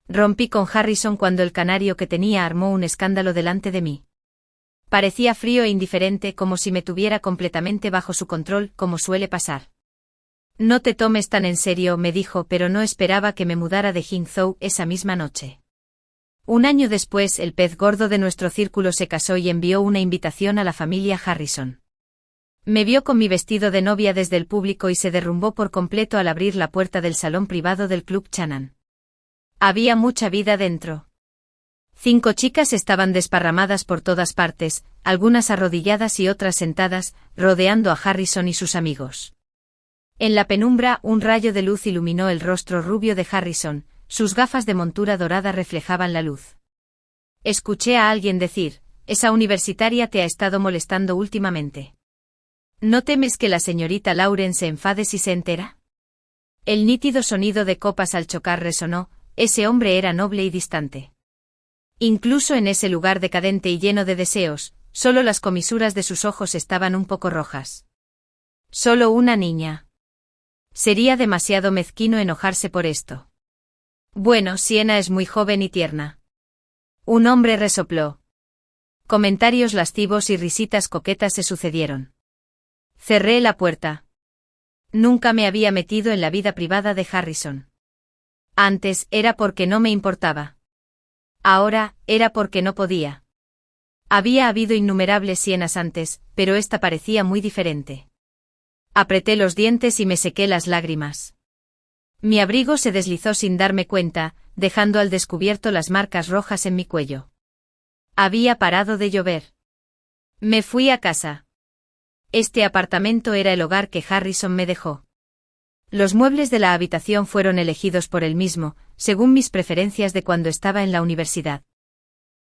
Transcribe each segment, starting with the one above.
Rompí con Harrison cuando el canario que tenía armó un escándalo delante de mí. Parecía frío e indiferente, como si me tuviera completamente bajo su control, como suele pasar. No te tomes tan en serio, me dijo, pero no esperaba que me mudara de Jingzhou esa misma noche. Un año después, el pez gordo de nuestro círculo se casó y envió una invitación a la familia Harrison. Me vio con mi vestido de novia desde el público y se derrumbó por completo al abrir la puerta del salón privado del Club Chan'an. Había mucha vida dentro. 5 chicas estaban desparramadas por todas partes, algunas arrodilladas y otras sentadas, rodeando a Harrison y sus amigos. En la penumbra, un rayo de luz iluminó el rostro rubio de Harrison, sus gafas de montura dorada reflejaban la luz. Escuché a alguien decir, esa universitaria te ha estado molestando últimamente. ¿No temes que la señorita Lauren se enfade si se entera? El nítido sonido de copas al chocar resonó, ese hombre era noble y distante. Incluso en ese lugar decadente y lleno de deseos, solo las comisuras de sus ojos estaban un poco rojas. Solo una niña. Sería demasiado mezquino enojarse por esto. Bueno, Sienna es muy joven y tierna. Un hombre resopló. Comentarios lascivos y risitas coquetas se sucedieron. Cerré la puerta. Nunca me había metido en la vida privada de Harrison. Antes era porque no me importaba. Ahora era porque no podía. Había habido innumerables Siennas antes, pero esta parecía muy diferente. Apreté los dientes y me sequé las lágrimas. Mi abrigo se deslizó sin darme cuenta, dejando al descubierto las marcas rojas en mi cuello. Había parado de llover. Me fui a casa. Este apartamento era el hogar que Harrison me dejó. Los muebles de la habitación fueron elegidos por él mismo, según mis preferencias de cuando estaba en la universidad.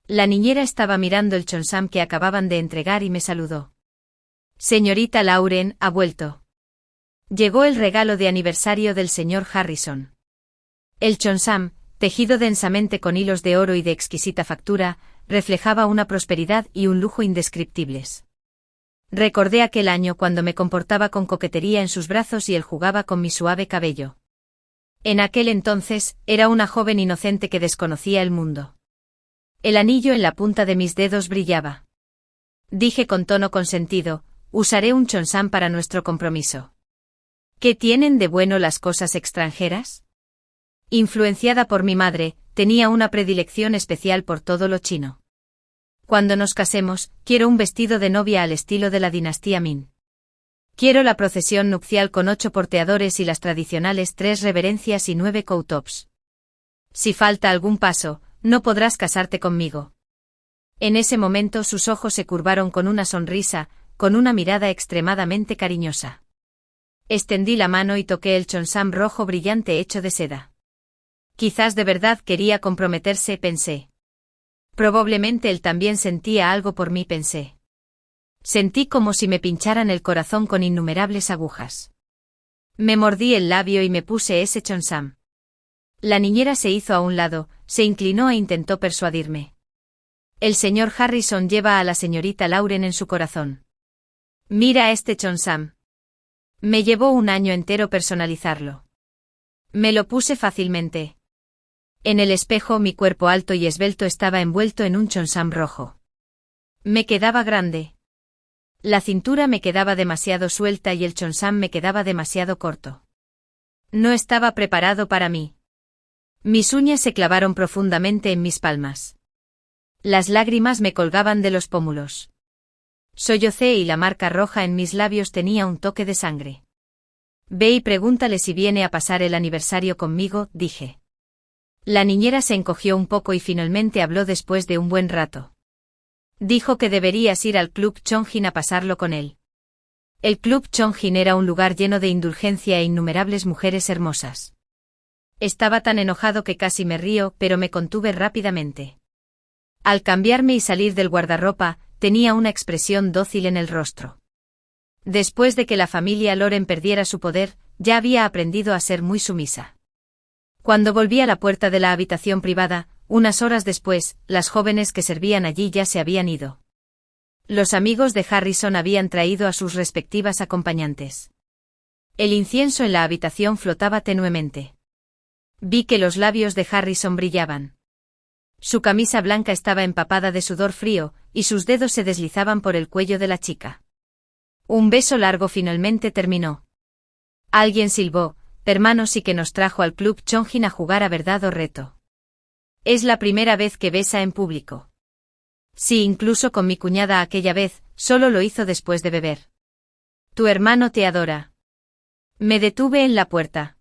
La niñera estaba mirando el cheongsam que acababan de entregar y me saludó. Señorita Lauren, ha vuelto. Llegó el regalo de aniversario del señor Harrison. El cheongsam, tejido densamente con hilos de oro y de exquisita factura, reflejaba una prosperidad y un lujo indescriptibles. Recordé aquel año cuando me comportaba con coquetería en sus brazos y él jugaba con mi suave cabello. En aquel entonces, era una joven inocente que desconocía el mundo. El anillo en la punta de mis dedos brillaba. Dije con tono consentido, usaré un cheongsam para nuestro compromiso. ¿Qué tienen de bueno las cosas extranjeras? Influenciada por mi madre, tenía una predilección especial por todo lo chino. Cuando nos casemos, quiero un vestido de novia al estilo de la dinastía Min. Quiero la procesión nupcial con 8 porteadores y las tradicionales 3 reverencias y 9 coutops. Si falta algún paso, no podrás casarte conmigo. En ese momento sus ojos se curvaron con una sonrisa, con una mirada extremadamente cariñosa. Extendí la mano y toqué el cheongsam rojo brillante hecho de seda. Quizás de verdad quería comprometerse, pensé. Probablemente él también sentía algo por mí, pensé. Sentí como si me pincharan el corazón con innumerables agujas. Me mordí el labio y me puse ese cheongsam. La niñera se hizo a un lado, se inclinó e intentó persuadirme. El señor Harrison lleva a la señorita Lauren en su corazón. Mira este cheongsam. Me llevó un año entero personalizarlo. Me lo puse fácilmente. En el espejo mi cuerpo alto y esbelto estaba envuelto en un cheongsam rojo. Me quedaba grande. La cintura me quedaba demasiado suelta y el cheongsam me quedaba demasiado corto. No estaba preparado para mí. Mis uñas se clavaron profundamente en mis palmas. Las lágrimas me colgaban de los pómulos. Sollocé y la marca roja en mis labios tenía un toque de sangre. Ve y pregúntale si viene a pasar el aniversario conmigo, dije. La niñera se encogió un poco y finalmente habló después de un buen rato. Dijo que deberías ir al Club Chongjin a pasarlo con él. El Club Chongjin era un lugar lleno de indulgencia e innumerables mujeres hermosas. Estaba tan enojado que casi me río, pero me contuve rápidamente. Al cambiarme y salir del guardarropa, tenía una expresión dócil en el rostro. Después de que la familia Loren perdiera su poder, ya había aprendido a ser muy sumisa. Cuando volví a la puerta de la habitación privada, unas horas después, las jóvenes que servían allí ya se habían ido. Los amigos de Harrison habían traído a sus respectivas acompañantes. El incienso en la habitación flotaba tenuemente. Vi que los labios de Harrison brillaban. Su camisa blanca estaba empapada de sudor frío, y sus dedos se deslizaban por el cuello de la chica. Un beso largo finalmente terminó. Alguien silbó, hermanos, y que nos trajo al club Chongqing a jugar a verdad o reto. Es la primera vez que besa en público. Sí, incluso con mi cuñada aquella vez, solo lo hizo después de beber. Tu hermano te adora. Me detuve en la puerta.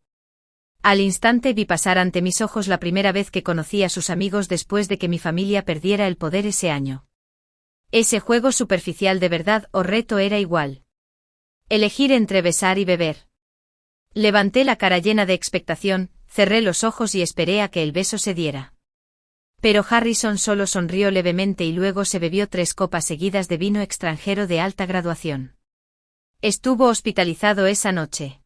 Al instante vi pasar ante mis ojos la primera vez que conocí a sus amigos después de que mi familia perdiera el poder ese año. Ese juego superficial de verdad o reto era igual. Elegir entre besar y beber. Levanté la cara llena de expectación, cerré los ojos y esperé a que el beso se diera. Pero Harrison solo sonrió levemente y luego se bebió 3 copas seguidas de vino extranjero de alta graduación. Estuvo hospitalizado esa noche.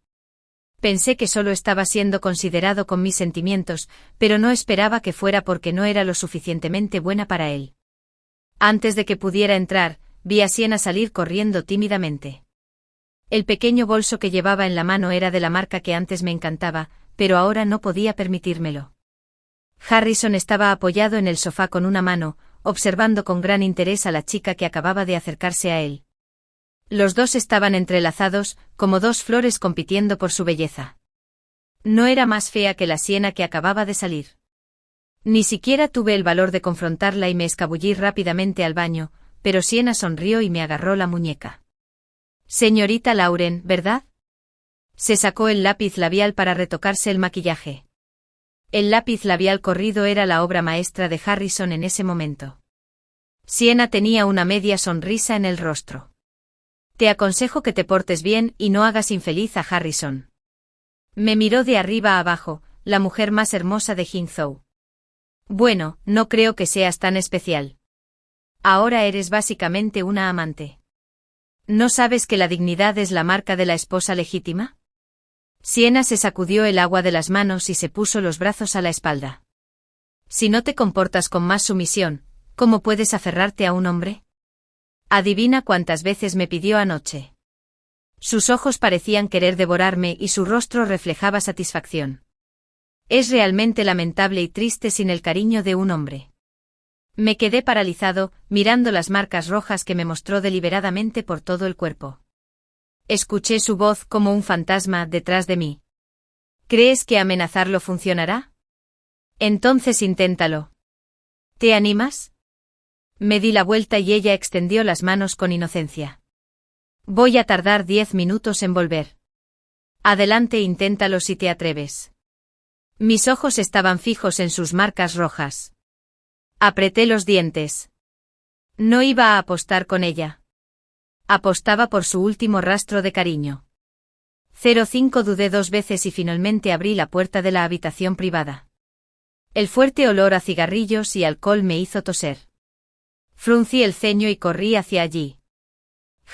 Pensé que solo estaba siendo considerado con mis sentimientos, pero no esperaba que fuera porque no era lo suficientemente buena para él. Antes de que pudiera entrar, vi a Sienna salir corriendo tímidamente. El pequeño bolso que llevaba en la mano era de la marca que antes me encantaba, pero ahora no podía permitírmelo. Harrison estaba apoyado en el sofá con una mano, observando con gran interés a la chica que acababa de acercarse a él. Los dos estaban entrelazados, como 2 flores compitiendo por su belleza. No era más fea que la Sienna que acababa de salir. Ni siquiera tuve el valor de confrontarla y me escabullí rápidamente al baño, pero Sienna sonrió y me agarró la muñeca. Señorita Lauren, ¿verdad? Se sacó el lápiz labial para retocarse el maquillaje. El lápiz labial corrido era la obra maestra de Harrison en ese momento. Sienna tenía una media sonrisa en el rostro. Te aconsejo que te portes bien y no hagas infeliz a Harrison. Me miró de arriba a abajo, la mujer más hermosa de Hangzhou. Bueno, no creo que seas tan especial. Ahora eres básicamente una amante. ¿No sabes que la dignidad es la marca de la esposa legítima? Sienna se sacudió el agua de las manos y se puso los brazos a la espalda. Si no te comportas con más sumisión, ¿cómo puedes aferrarte a un hombre? Adivina cuántas veces me pidió anoche. Sus ojos parecían querer devorarme y su rostro reflejaba satisfacción. Es realmente lamentable y triste sin el cariño de un hombre. Me quedé paralizado, mirando las marcas rojas que me mostró deliberadamente por todo el cuerpo. Escuché su voz como un fantasma detrás de mí. ¿Crees que amenazarlo funcionará? Entonces inténtalo. ¿Te animas? Me di la vuelta y ella extendió las manos con inocencia. Voy a tardar 10 minutos en volver. Adelante, inténtalo si te atreves. Mis ojos estaban fijos en sus marcas rojas. Apreté los dientes. No iba a apostar con ella. Apostaba por su último rastro de cariño. 05 dudé 2 veces y finalmente abrí la puerta de la habitación privada. El fuerte olor a cigarrillos y alcohol me hizo toser. Fruncí el ceño y corrí hacia allí.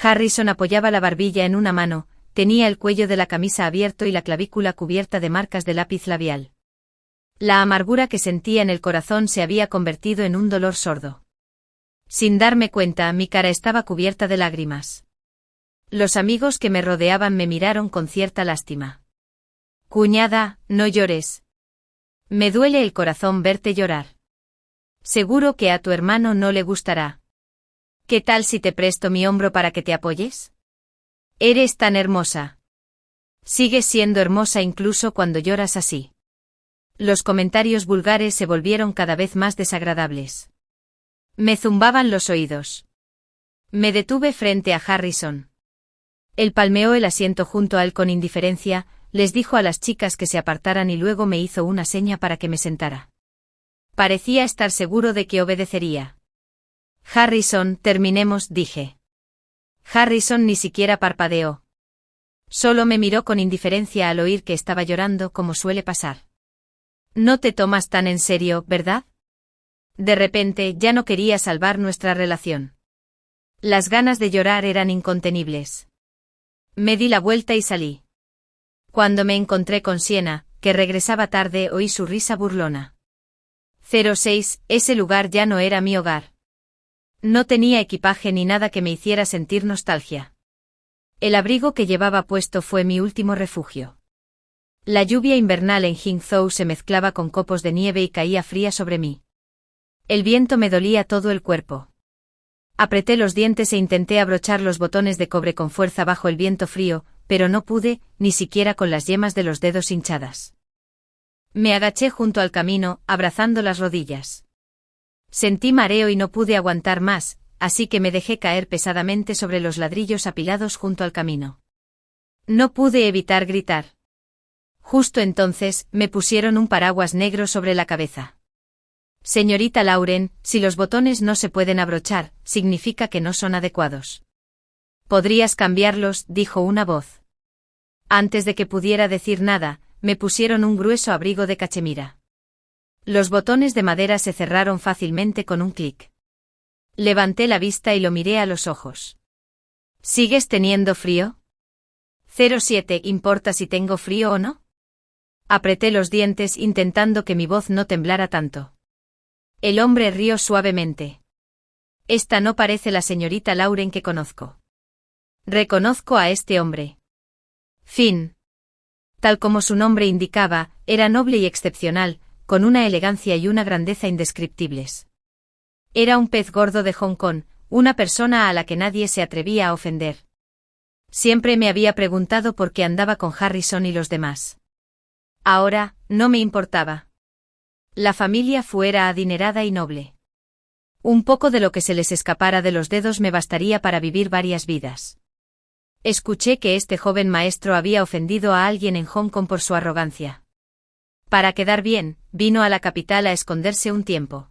Harrison apoyaba la barbilla en una mano, tenía el cuello de la camisa abierto y la clavícula cubierta de marcas de lápiz labial. La amargura que sentía en el corazón se había convertido en un dolor sordo. Sin darme cuenta, mi cara estaba cubierta de lágrimas. Los amigos que me rodeaban me miraron con cierta lástima. Cuñada, no llores. Me duele el corazón verte llorar. Seguro que a tu hermano no le gustará. ¿Qué tal si te presto mi hombro para que te apoyes? Eres tan hermosa. Sigues siendo hermosa incluso cuando lloras así. Los comentarios vulgares se volvieron cada vez más desagradables. Me zumbaban los oídos. Me detuve frente a Harrison. Él palmeó el asiento junto a él con indiferencia, les dijo a las chicas que se apartaran y luego me hizo una seña para que me sentara. Parecía estar seguro de que obedecería. Harrison, terminemos, dije. Harrison ni siquiera parpadeó. Solo me miró con indiferencia al oír que estaba llorando, como suele pasar. No te tomas tan en serio, ¿verdad? De repente ya no quería salvar nuestra relación. Las ganas de llorar eran incontenibles. Me di la vuelta y salí. Cuando me encontré con Sienna, que regresaba tarde, oí su risa burlona. 06, ese lugar ya no era mi hogar. No tenía equipaje ni nada que me hiciera sentir nostalgia. El abrigo que llevaba puesto fue mi último refugio. La lluvia invernal en Hangzhou se mezclaba con copos de nieve y caía fría sobre mí. El viento me dolía todo el cuerpo. Apreté los dientes e intenté abrochar los botones de cobre con fuerza bajo el viento frío, pero no pude, ni siquiera con las yemas de los dedos hinchadas. Me agaché junto al camino, abrazando las rodillas. Sentí mareo y no pude aguantar más, así que me dejé caer pesadamente sobre los ladrillos apilados junto al camino. No pude evitar gritar. Justo entonces, me pusieron un paraguas negro sobre la cabeza. Señorita Lauren, si los botones no se pueden abrochar, significa que no son adecuados. ¿Podrías cambiarlos?, dijo una voz. Antes de que pudiera decir nada, me pusieron un grueso abrigo de cachemira. Los botones de madera se cerraron fácilmente con un clic. Levanté la vista y lo miré a los ojos. ¿Sigues teniendo frío? 07, ¿importa si tengo frío o no? Apreté los dientes intentando que mi voz no temblara tanto. El hombre rió suavemente. Esta no parece la señorita Lauren que conozco. Reconozco a este hombre. Finn. Tal como su nombre indicaba, era noble y excepcional, con una elegancia y una grandeza indescriptibles. Era un pez gordo de Hong Kong, una persona a la que nadie se atrevía a ofender. Siempre me había preguntado por qué andaba con Harrison y los demás. Ahora, no me importaba. La familia fuera adinerada y noble. Un poco de lo que se les escapara de los dedos me bastaría para vivir varias vidas. Escuché que este joven maestro había ofendido a alguien en Hong Kong por su arrogancia. Para quedar bien, vino a la capital a esconderse un tiempo.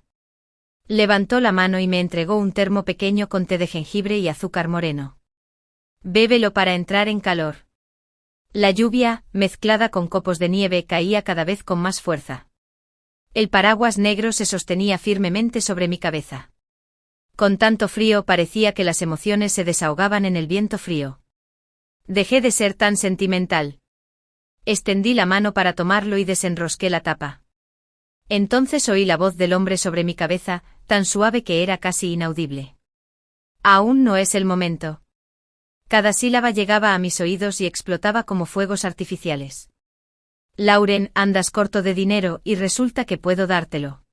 Levantó la mano y me entregó un termo pequeño con té de jengibre y azúcar moreno. Bébelo para entrar en calor. La lluvia, mezclada con copos de nieve, caía cada vez con más fuerza. El paraguas negro se sostenía firmemente sobre mi cabeza. Con tanto frío parecía que las emociones se desahogaban en el viento frío. Dejé de ser tan sentimental. Extendí la mano para tomarlo y desenrosqué la tapa. Entonces oí la voz del hombre sobre mi cabeza, tan suave que era casi inaudible. Aún no es el momento. Cada sílaba llegaba a mis oídos y explotaba como fuegos artificiales. Lauren, andas corto de dinero y resulta que puedo dártelo.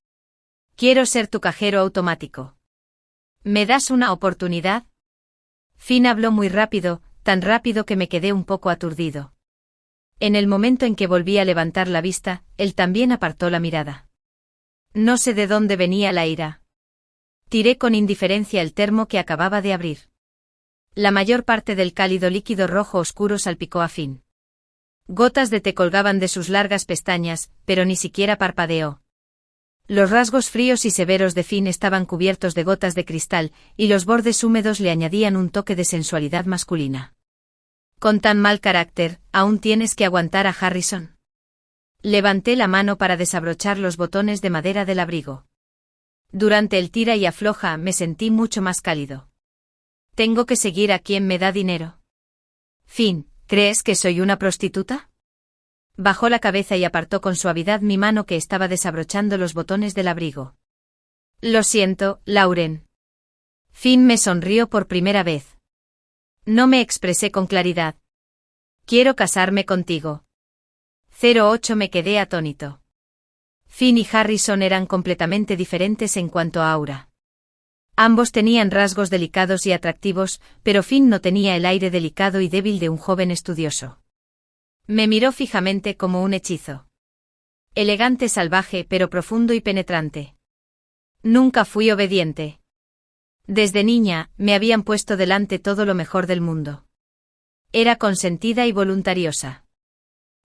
Quiero ser tu cajero automático. ¿Me das una oportunidad? Finn habló muy rápido, tan rápido que me quedé un poco aturdido. En el momento en que volví a levantar la vista, él también apartó la mirada. No sé de dónde venía la ira. Tiré con indiferencia el termo que acababa de abrir. La mayor parte del cálido líquido rojo oscuro salpicó a Finn. Gotas de té colgaban de sus largas pestañas, pero ni siquiera parpadeó. Los rasgos fríos y severos de Finn estaban cubiertos de gotas de cristal, y los bordes húmedos le añadían un toque de sensualidad masculina. Con tan mal carácter, ¿aún tienes que aguantar a Harrison? Levanté la mano para desabrochar los botones de madera del abrigo. Durante el tira y afloja me sentí mucho más cálido. ¿Tengo que seguir a quien me da dinero? Finn, ¿crees que soy una prostituta? Bajó la cabeza y apartó con suavidad mi mano que estaba desabrochando los botones del abrigo. Lo siento, Lauren. Finn me sonrió por primera vez. No me expresé con claridad. Quiero casarme contigo. 08 me quedé atónito. Finn y Harrison eran completamente diferentes en cuanto a aura. Ambos tenían rasgos delicados y atractivos, pero Finn no tenía el aire delicado y débil de un joven estudioso. Me miró fijamente como un hechizo. Elegante, salvaje, pero profundo y penetrante. Nunca fui obediente. Desde niña, me habían puesto delante todo lo mejor del mundo. Era consentida y voluntariosa.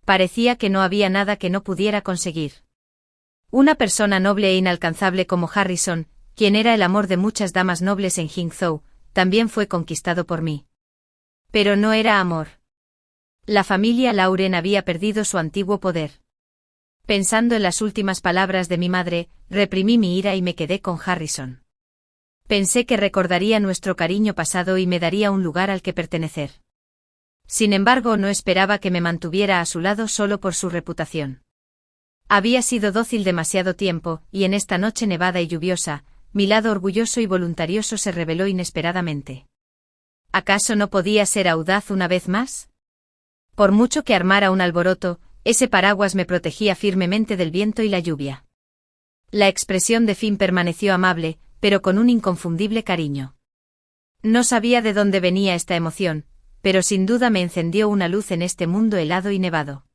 Parecía que no había nada que no pudiera conseguir. Una persona noble e inalcanzable como Harrison, quien era el amor de muchas damas nobles en Hangzhou, también fue conquistado por mí. Pero no era amor. La familia Lauren había perdido su antiguo poder. Pensando en las últimas palabras de mi madre, reprimí mi ira y me quedé con Harrison. Pensé que recordaría nuestro cariño pasado y me daría un lugar al que pertenecer. Sin embargo, no esperaba que me mantuviera a su lado solo por su reputación. Había sido dócil demasiado tiempo, y en esta noche nevada y lluviosa, mi lado orgulloso y voluntarioso se reveló inesperadamente. ¿Acaso no podía ser audaz una vez más? Por mucho que armara un alboroto, ese paraguas me protegía firmemente del viento y la lluvia. La expresión de Finn permaneció amable, pero con un inconfundible cariño. No sabía de dónde venía esta emoción, pero sin duda me encendió una luz en este mundo helado y nevado.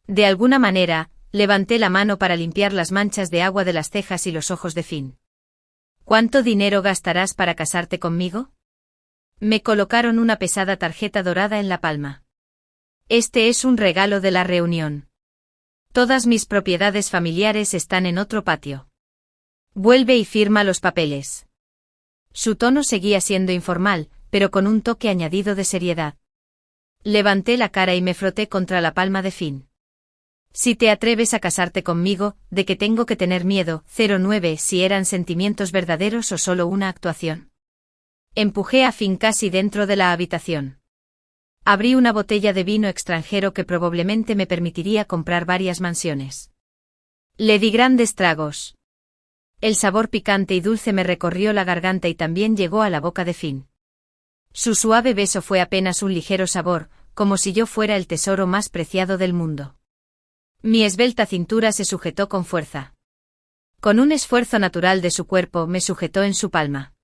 De alguna manera, levanté la mano para limpiar las manchas de agua de las cejas y los ojos de Finn. ¿Cuánto dinero gastarás para casarte conmigo? Me colocaron una pesada tarjeta dorada en la palma. Este es un regalo de la reunión. Todas mis propiedades familiares están en otro patio. Vuelve y firma los papeles. Su tono seguía siendo informal, pero con un toque añadido de seriedad. Levanté la cara y me froté contra la palma de Finn. Si te atreves a casarte conmigo, ¿de qué tengo que tener miedo? 09 Si eran sentimientos verdaderos o solo una actuación. Empujé a Finn casi dentro de la habitación. Abrí una botella de vino extranjero que probablemente me permitiría comprar varias mansiones. Le di grandes tragos. El sabor picante y dulce me recorrió la garganta y también llegó a la boca de Finn. Su suave beso fue apenas un ligero sabor, como si yo fuera el tesoro más preciado del mundo. Mi esbelta cintura se sujetó con fuerza. Con un esfuerzo natural de su cuerpo me sujetó en su palma.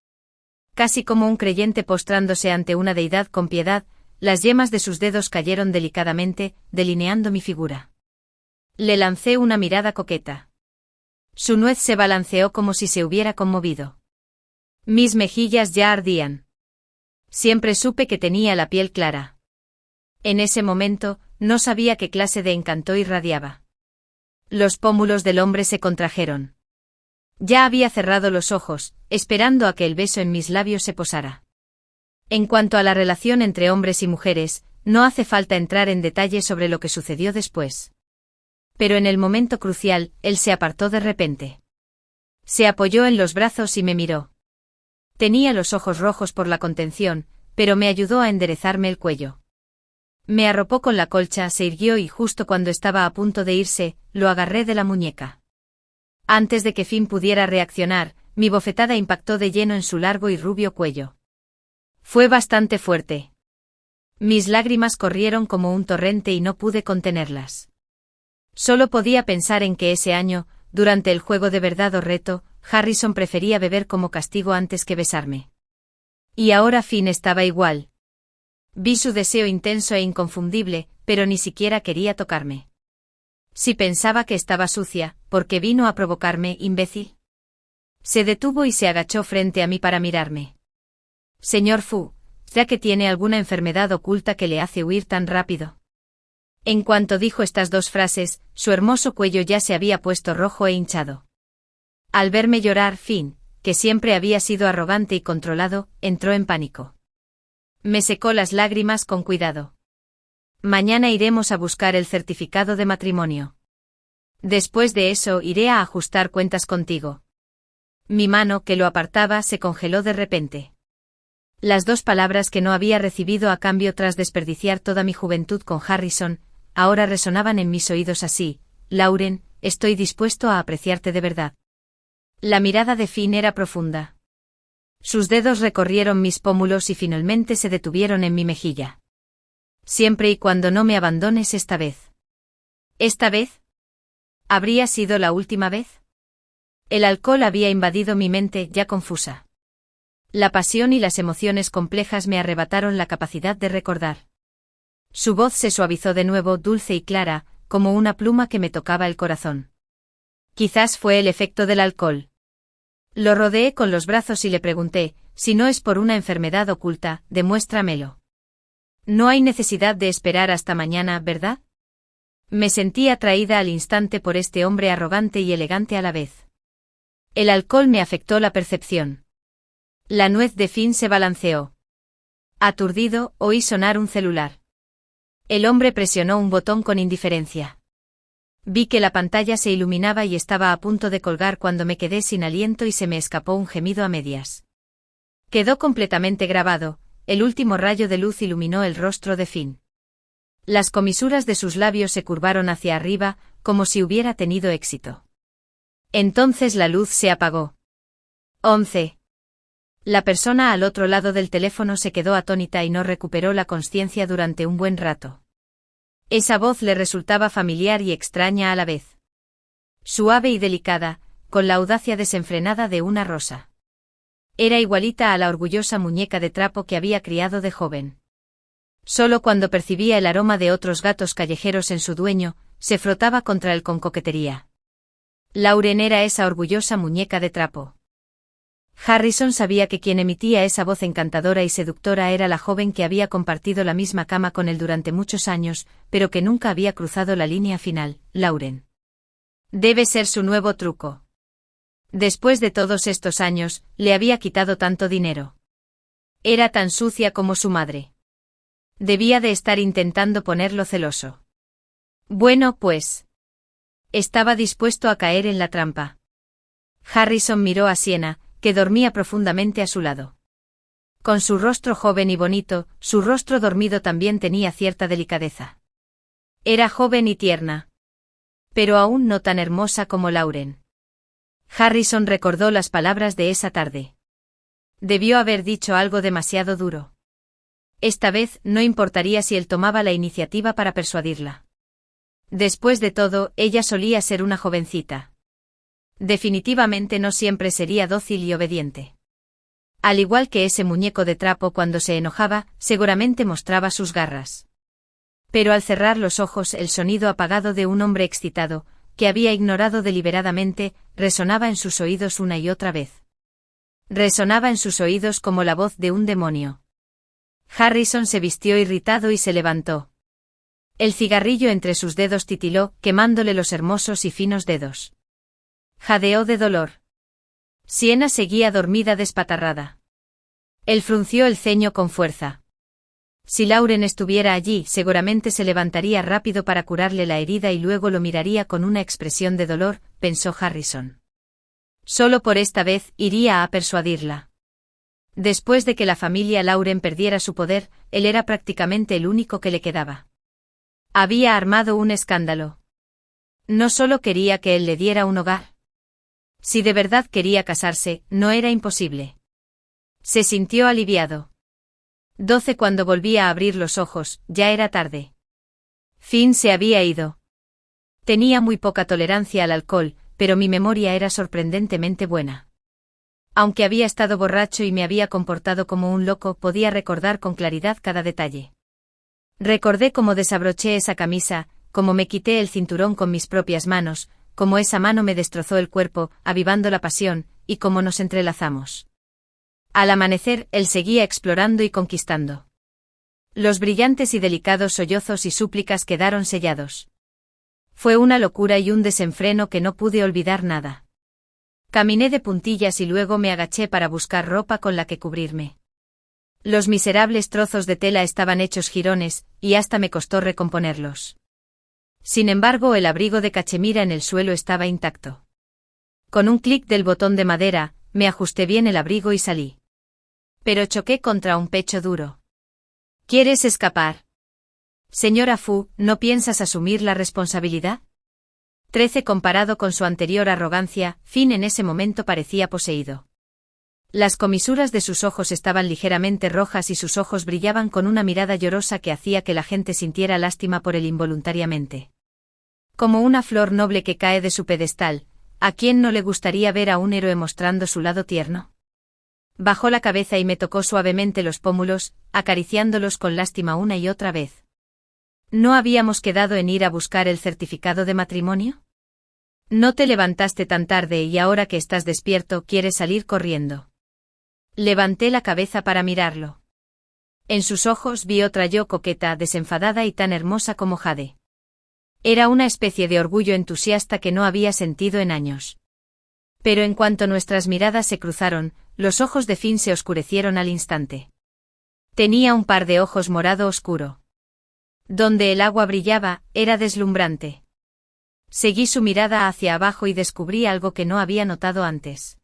Casi como un creyente postrándose ante una deidad con piedad, las yemas de sus dedos cayeron delicadamente, delineando mi figura. Le lancé una mirada coqueta. Su nuez se balanceó como si se hubiera conmovido. Mis mejillas ya ardían. Siempre supe que tenía la piel clara. En ese momento, no sabía qué clase de encanto irradiaba. Los pómulos del hombre se contrajeron. Ya había cerrado los ojos, esperando a que el beso en mis labios se posara. En cuanto a la relación entre hombres y mujeres, no hace falta entrar en detalle sobre lo que sucedió después. Pero en el momento crucial, él se apartó de repente. Se apoyó en los brazos y me miró. Tenía los ojos rojos por la contención, pero me ayudó a enderezarme el cuello. Me arropó con la colcha, se irguió y justo cuando estaba a punto de irse, lo agarré de la muñeca. Antes de que Finn pudiera reaccionar, mi bofetada impactó de lleno en su largo y rubio cuello. Fue bastante fuerte. Mis lágrimas corrieron como un torrente y no pude contenerlas. Solo podía pensar en que ese año, durante el juego de verdad o reto, Harrison prefería beber como castigo antes que besarme. Y ahora Finn estaba igual. Vi su deseo intenso e inconfundible, pero ni siquiera quería tocarme. Si pensaba que estaba sucia, ¿por qué vino a provocarme, imbécil? Se detuvo y se agachó frente a mí para mirarme. Señor Fu, ¿ya que tiene alguna enfermedad oculta que le hace huir tan rápido? En cuanto dijo estas dos frases, su hermoso cuello ya se había puesto rojo e hinchado. Al verme llorar, Finn, que siempre había sido arrogante y controlado, entró en pánico. Me secó las lágrimas con cuidado. Mañana iremos a buscar el certificado de matrimonio. Después de eso iré a ajustar cuentas contigo. Mi mano, que lo apartaba, se congeló de repente. Las dos palabras que no había recibido a cambio tras desperdiciar toda mi juventud con Harrison, ahora resonaban en mis oídos así: Lauren, estoy dispuesto a apreciarte de verdad. La mirada de Finn era profunda. Sus dedos recorrieron mis pómulos y finalmente se detuvieron en mi mejilla. Siempre y cuando no me abandones esta vez. ¿Esta vez? ¿Habría sido la última vez? El alcohol había invadido mi mente, ya confusa. La pasión y las emociones complejas me arrebataron la capacidad de recordar. Su voz se suavizó de nuevo, dulce y clara, como una pluma que me tocaba el corazón. Quizás fue el efecto del alcohol. Lo rodeé con los brazos y le pregunté: si no es por una enfermedad oculta, demuéstramelo. No hay necesidad de esperar hasta mañana, ¿verdad? Me sentí atraída al instante por este hombre arrogante y elegante a la vez. El alcohol me afectó la percepción. La nuez de Finn se balanceó. Aturdido, oí sonar un celular. El hombre presionó un botón con indiferencia. Vi que la pantalla se iluminaba y estaba a punto de colgar cuando me quedé sin aliento y se me escapó un gemido a medias. Quedó completamente grabado, el último rayo de luz iluminó el rostro de Finn. Las comisuras de sus labios se curvaron hacia arriba, como si hubiera tenido éxito. Entonces la luz se apagó. 11. La persona al otro lado del teléfono se quedó atónita y no recuperó la consciencia durante un buen rato. Esa voz le resultaba familiar y extraña a la vez. Suave y delicada, con la audacia desenfrenada de una rosa. Era igualita a la orgullosa muñeca de trapo que había criado de joven. Solo cuando percibía el aroma de otros gatos callejeros en su dueño, se frotaba contra él con coquetería. Lauren era esa orgullosa muñeca de trapo. Harrison sabía que quien emitía esa voz encantadora y seductora era la joven que había compartido la misma cama con él durante muchos años, pero que nunca había cruzado la línea final, Lauren. Debe ser su nuevo truco. Después de todos estos años, le había quitado tanto dinero. Era tan sucia como su madre. Debía de estar intentando ponerlo celoso. Bueno, pues. Estaba dispuesto a caer en la trampa. Harrison miró a Sienna, que dormía profundamente a su lado. Con su rostro joven y bonito, su rostro dormido también tenía cierta delicadeza. Era joven y tierna. Pero aún no tan hermosa como Lauren. Harrison recordó las palabras de esa tarde. Debió haber dicho algo demasiado duro. Esta vez no importaría si él tomaba la iniciativa para persuadirla. Después de todo, ella solía ser una jovencita. Definitivamente no siempre sería dócil y obediente. Al igual que ese muñeco de trapo cuando se enojaba, seguramente mostraba sus garras. Pero al cerrar los ojos el sonido apagado de un hombre excitado, que había ignorado deliberadamente, resonaba en sus oídos una y otra vez. Resonaba en sus oídos como la voz de un demonio. Harrison se vistió irritado y se levantó. El cigarrillo entre sus dedos titiló, quemándole los hermosos y finos dedos. Jadeó de dolor. Sienna seguía dormida despatarrada. Él frunció el ceño con fuerza. Si Lauren estuviera allí, seguramente se levantaría rápido para curarle la herida y luego lo miraría con una expresión de dolor, pensó Harrison. Solo por esta vez iría a persuadirla. Después de que la familia Lauren perdiera su poder, él era prácticamente el único que le quedaba. Había armado un escándalo. No solo quería que él le diera un hogar. Si de verdad quería casarse, no era imposible. Se sintió aliviado. 12 cuando volvía a abrir los ojos, ya era tarde. Finn se había ido. Tenía muy poca tolerancia al alcohol, pero mi memoria era sorprendentemente buena. Aunque había estado borracho y me había comportado como un loco, podía recordar con claridad cada detalle. Recordé cómo desabroché esa camisa, cómo me quité el cinturón con mis propias manos, cómo esa mano me destrozó el cuerpo, avivando la pasión, y cómo nos entrelazamos. Al amanecer, él seguía explorando y conquistando. Los brillantes y delicados sollozos y súplicas quedaron sellados. Fue una locura y un desenfreno que no pude olvidar nada. Caminé de puntillas y luego me agaché para buscar ropa con la que cubrirme. Los miserables trozos de tela estaban hechos jirones, y hasta me costó recomponerlos. Sin embargo, el abrigo de cachemira en el suelo estaba intacto. Con un clic del botón de madera, me ajusté bien el abrigo y salí. Pero choqué contra un pecho duro. ¿Quieres escapar? Señora Fu, ¿no piensas asumir la responsabilidad? 13 comparado con su anterior arrogancia, Finn en ese momento parecía poseído. Las comisuras de sus ojos estaban ligeramente rojas y sus ojos brillaban con una mirada llorosa que hacía que la gente sintiera lástima por él involuntariamente. Como una flor noble que cae de su pedestal, ¿a quién no le gustaría ver a un héroe mostrando su lado tierno? Bajó la cabeza y me tocó suavemente los pómulos, acariciándolos con lástima una y otra vez. ¿No habíamos quedado en ir a buscar el certificado de matrimonio? No te levantaste tan tarde y ahora que estás despierto quieres salir corriendo. Levanté la cabeza para mirarlo. En sus ojos vi otra yo coqueta, desenfadada y tan hermosa como Jade. Era una especie de orgullo entusiasta que no había sentido en años. Pero en cuanto nuestras miradas se cruzaron, los ojos de Finn se oscurecieron al instante. Tenía un par de ojos morado oscuro. Donde el agua brillaba, era deslumbrante. Seguí su mirada hacia abajo y descubrí algo que no había notado antes.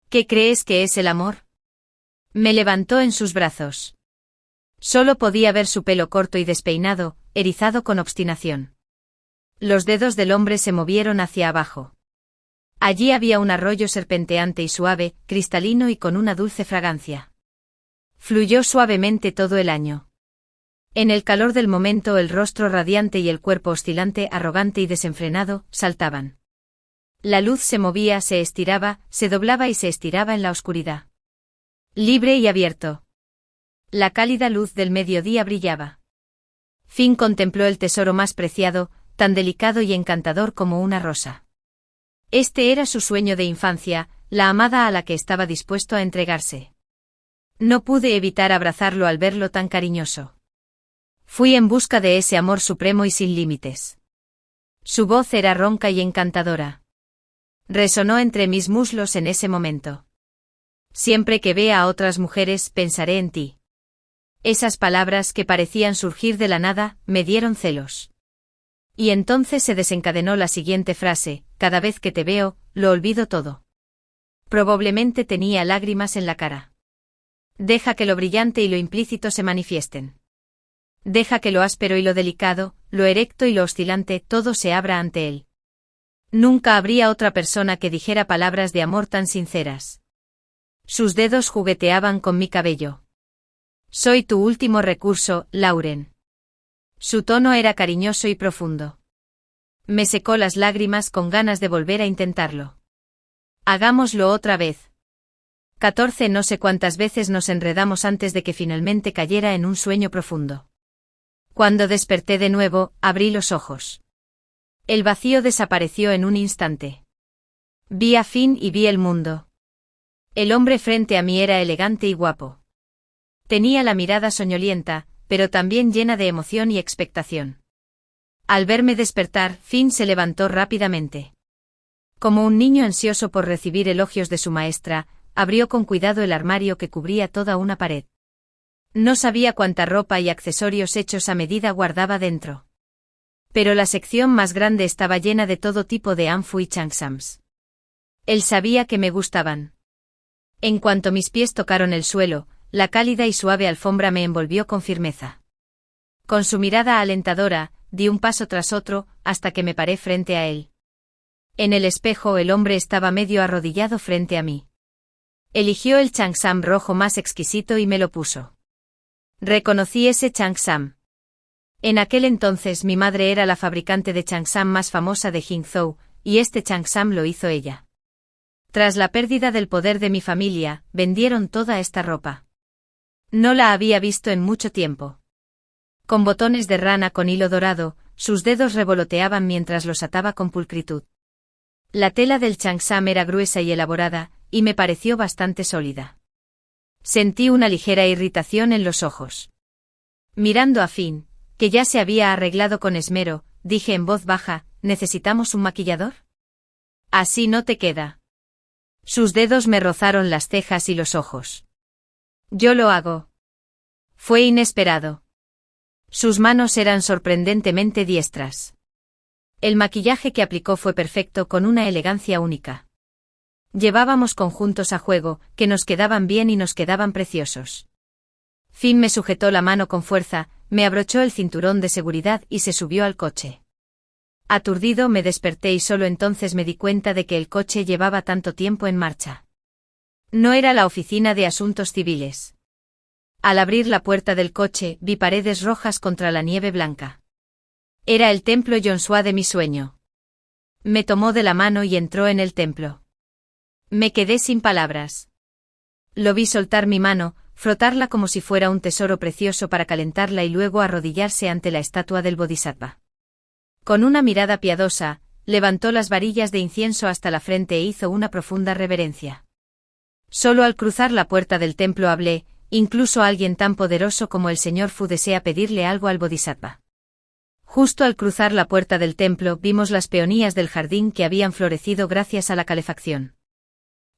¿Qué crees que es el amor? Me levantó en sus brazos. Solo podía ver su pelo corto y despeinado, erizado con obstinación. Los dedos del hombre se movieron hacia abajo. Allí había un arroyo serpenteante y suave, cristalino y con una dulce fragancia. Fluyó suavemente todo el año. En el calor del momento el rostro radiante y el cuerpo oscilante, arrogante y desenfrenado, saltaban. La luz se movía, se estiraba, se doblaba y se estiraba en la oscuridad. Libre y abierto. La cálida luz del mediodía brillaba. Finn contempló el tesoro más preciado, tan delicado y encantador como una rosa. Este era su sueño de infancia, la amada a la que estaba dispuesto a entregarse. No pude evitar abrazarlo al verlo tan cariñoso. Fui en busca de ese amor supremo y sin límites. Su voz era ronca y encantadora. Resonó entre mis muslos en ese momento. Siempre que vea a otras mujeres, pensaré en ti. Esas palabras que parecían surgir de la nada, me dieron celos. Y entonces se desencadenó la siguiente frase: cada vez que te veo, lo olvido todo. Probablemente tenía lágrimas en la cara. Deja que lo brillante y lo implícito se manifiesten. Deja que lo áspero y lo delicado, lo erecto y lo oscilante, todo se abra ante él. Nunca habría otra persona que dijera palabras de amor tan sinceras. Sus dedos jugueteaban con mi cabello. Soy tu último recurso, Lauren. Su tono era cariñoso y profundo. Me secó las lágrimas con ganas de volver a intentarlo. Hagámoslo otra vez. 14 No sé cuántas veces nos enredamos antes de que finalmente cayera en un sueño profundo. Cuando desperté de nuevo, abrí los ojos. El vacío desapareció en un instante. Vi a Finn y vi el mundo. El hombre frente a mí era elegante y guapo. Tenía la mirada soñolienta, pero también llena de emoción y expectación. Al verme despertar, Finn se levantó rápidamente. Como un niño ansioso por recibir elogios de su maestra, abrió con cuidado el armario que cubría toda una pared. No sabía cuánta ropa y accesorios hechos a medida guardaba dentro. Pero la sección más grande estaba llena de todo tipo de anfu y changsams. Él sabía que me gustaban. En cuanto mis pies tocaron el suelo, la cálida y suave alfombra me envolvió con firmeza. Con su mirada alentadora, di un paso tras otro, hasta que me paré frente a él. En el espejo el hombre estaba medio arrodillado frente a mí. Eligió el changsam rojo más exquisito y me lo puso. Reconocí ese changsam. En aquel entonces mi madre era la fabricante de changsam más famosa de Jingzhou, y este changsam lo hizo ella. Tras la pérdida del poder de mi familia, vendieron toda esta ropa. No la había visto en mucho tiempo. Con botones de rana con hilo dorado, sus dedos revoloteaban mientras los ataba con pulcritud. La tela del changsam era gruesa y elaborada, y me pareció bastante sólida. Sentí una ligera irritación en los ojos. Mirando a Finn, que ya se había arreglado con esmero, dije en voz baja: ¿necesitamos un maquillador? Así no te queda. Sus dedos me rozaron las cejas y los ojos. Yo lo hago. Fue inesperado. Sus manos eran sorprendentemente diestras. El maquillaje que aplicó fue perfecto, con una elegancia única. Llevábamos conjuntos a juego, que nos quedaban bien y nos quedaban preciosos. Finn me sujetó la mano con fuerza, me abrochó el cinturón de seguridad y se subió al coche. Aturdido me desperté y solo entonces me di cuenta de que el coche llevaba tanto tiempo en marcha. No era la oficina de asuntos civiles. Al abrir la puerta del coche, vi paredes rojas contra la nieve blanca. Era el templo Yonsua de mi sueño. Me tomó de la mano y entró en el templo. Me quedé sin palabras. Lo vi soltar mi mano, frotarla como si fuera un tesoro precioso para calentarla y luego arrodillarse ante la estatua del Bodhisattva. Con una mirada piadosa, levantó las varillas de incienso hasta la frente e hizo una profunda reverencia. Solo al cruzar la puerta del templo hablé: incluso alguien tan poderoso como el señor Fu desea pedirle algo al Bodhisattva. Justo al cruzar la puerta del templo vimos las peonías del jardín que habían florecido gracias a la calefacción.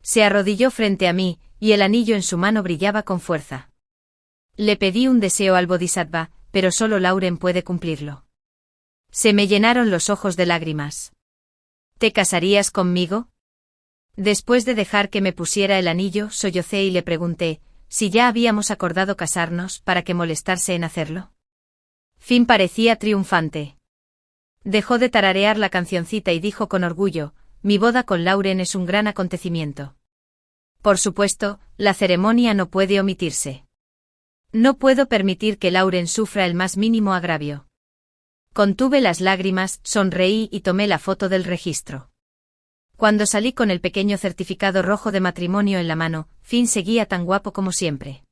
Se arrodilló frente a mí, y el anillo en su mano brillaba con fuerza. Le pedí un deseo al Bodhisattva, pero solo Lauren puede cumplirlo. Se me llenaron los ojos de lágrimas. ¿Te casarías conmigo? Después de dejar que me pusiera el anillo, sollocé y le pregunté si ya habíamos acordado casarnos, ¿para qué molestarse en hacerlo? Finn parecía triunfante. Dejó de tararear la cancioncita y dijo con orgullo: mi boda con Lauren es un gran acontecimiento. Por supuesto, la ceremonia no puede omitirse. No puedo permitir que Lauren sufra el más mínimo agravio. Contuve las lágrimas, sonreí y tomé la foto del registro. Cuando salí con el pequeño certificado rojo de matrimonio en la mano, Finn seguía tan guapo como siempre.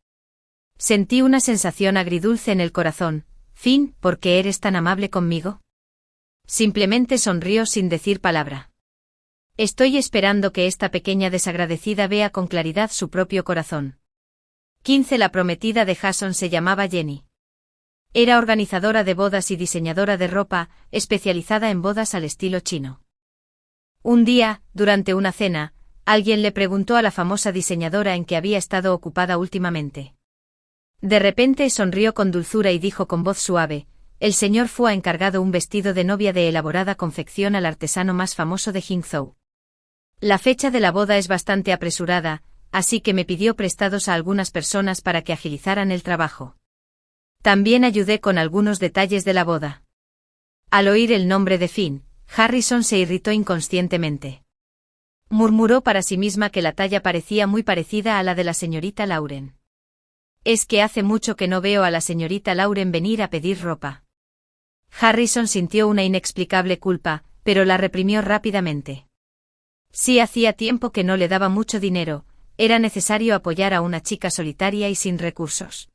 Sentí una sensación agridulce en el corazón. Finn, ¿por qué eres tan amable conmigo? Simplemente sonrió sin decir palabra. Estoy esperando que esta pequeña desagradecida vea con claridad su propio corazón. 15. La prometida de Jason se llamaba Jenny. Era organizadora de bodas y diseñadora de ropa, especializada en bodas al estilo chino. Un día, durante una cena, alguien le preguntó a la famosa diseñadora en qué había estado ocupada últimamente. De repente sonrió con dulzura y dijo con voz suave: el señor Fu ha encargado un vestido de novia de elaborada confección al artesano más famoso de Jingzhou. La fecha de la boda es bastante apresurada, así que me pidió prestados a algunas personas para que agilizaran el trabajo. También ayudé con algunos detalles de la boda. Al oír el nombre de Finn, Harrison se irritó inconscientemente. Murmuró para sí misma que la talla parecía muy parecida a la de la señorita Lauren. Es que hace mucho que no veo a la señorita Lauren venir a pedir ropa. Harrison sintió una inexplicable culpa, pero la reprimió rápidamente. Sí, hacía tiempo que no le daba mucho dinero, era necesario apoyar a una chica solitaria y sin recursos.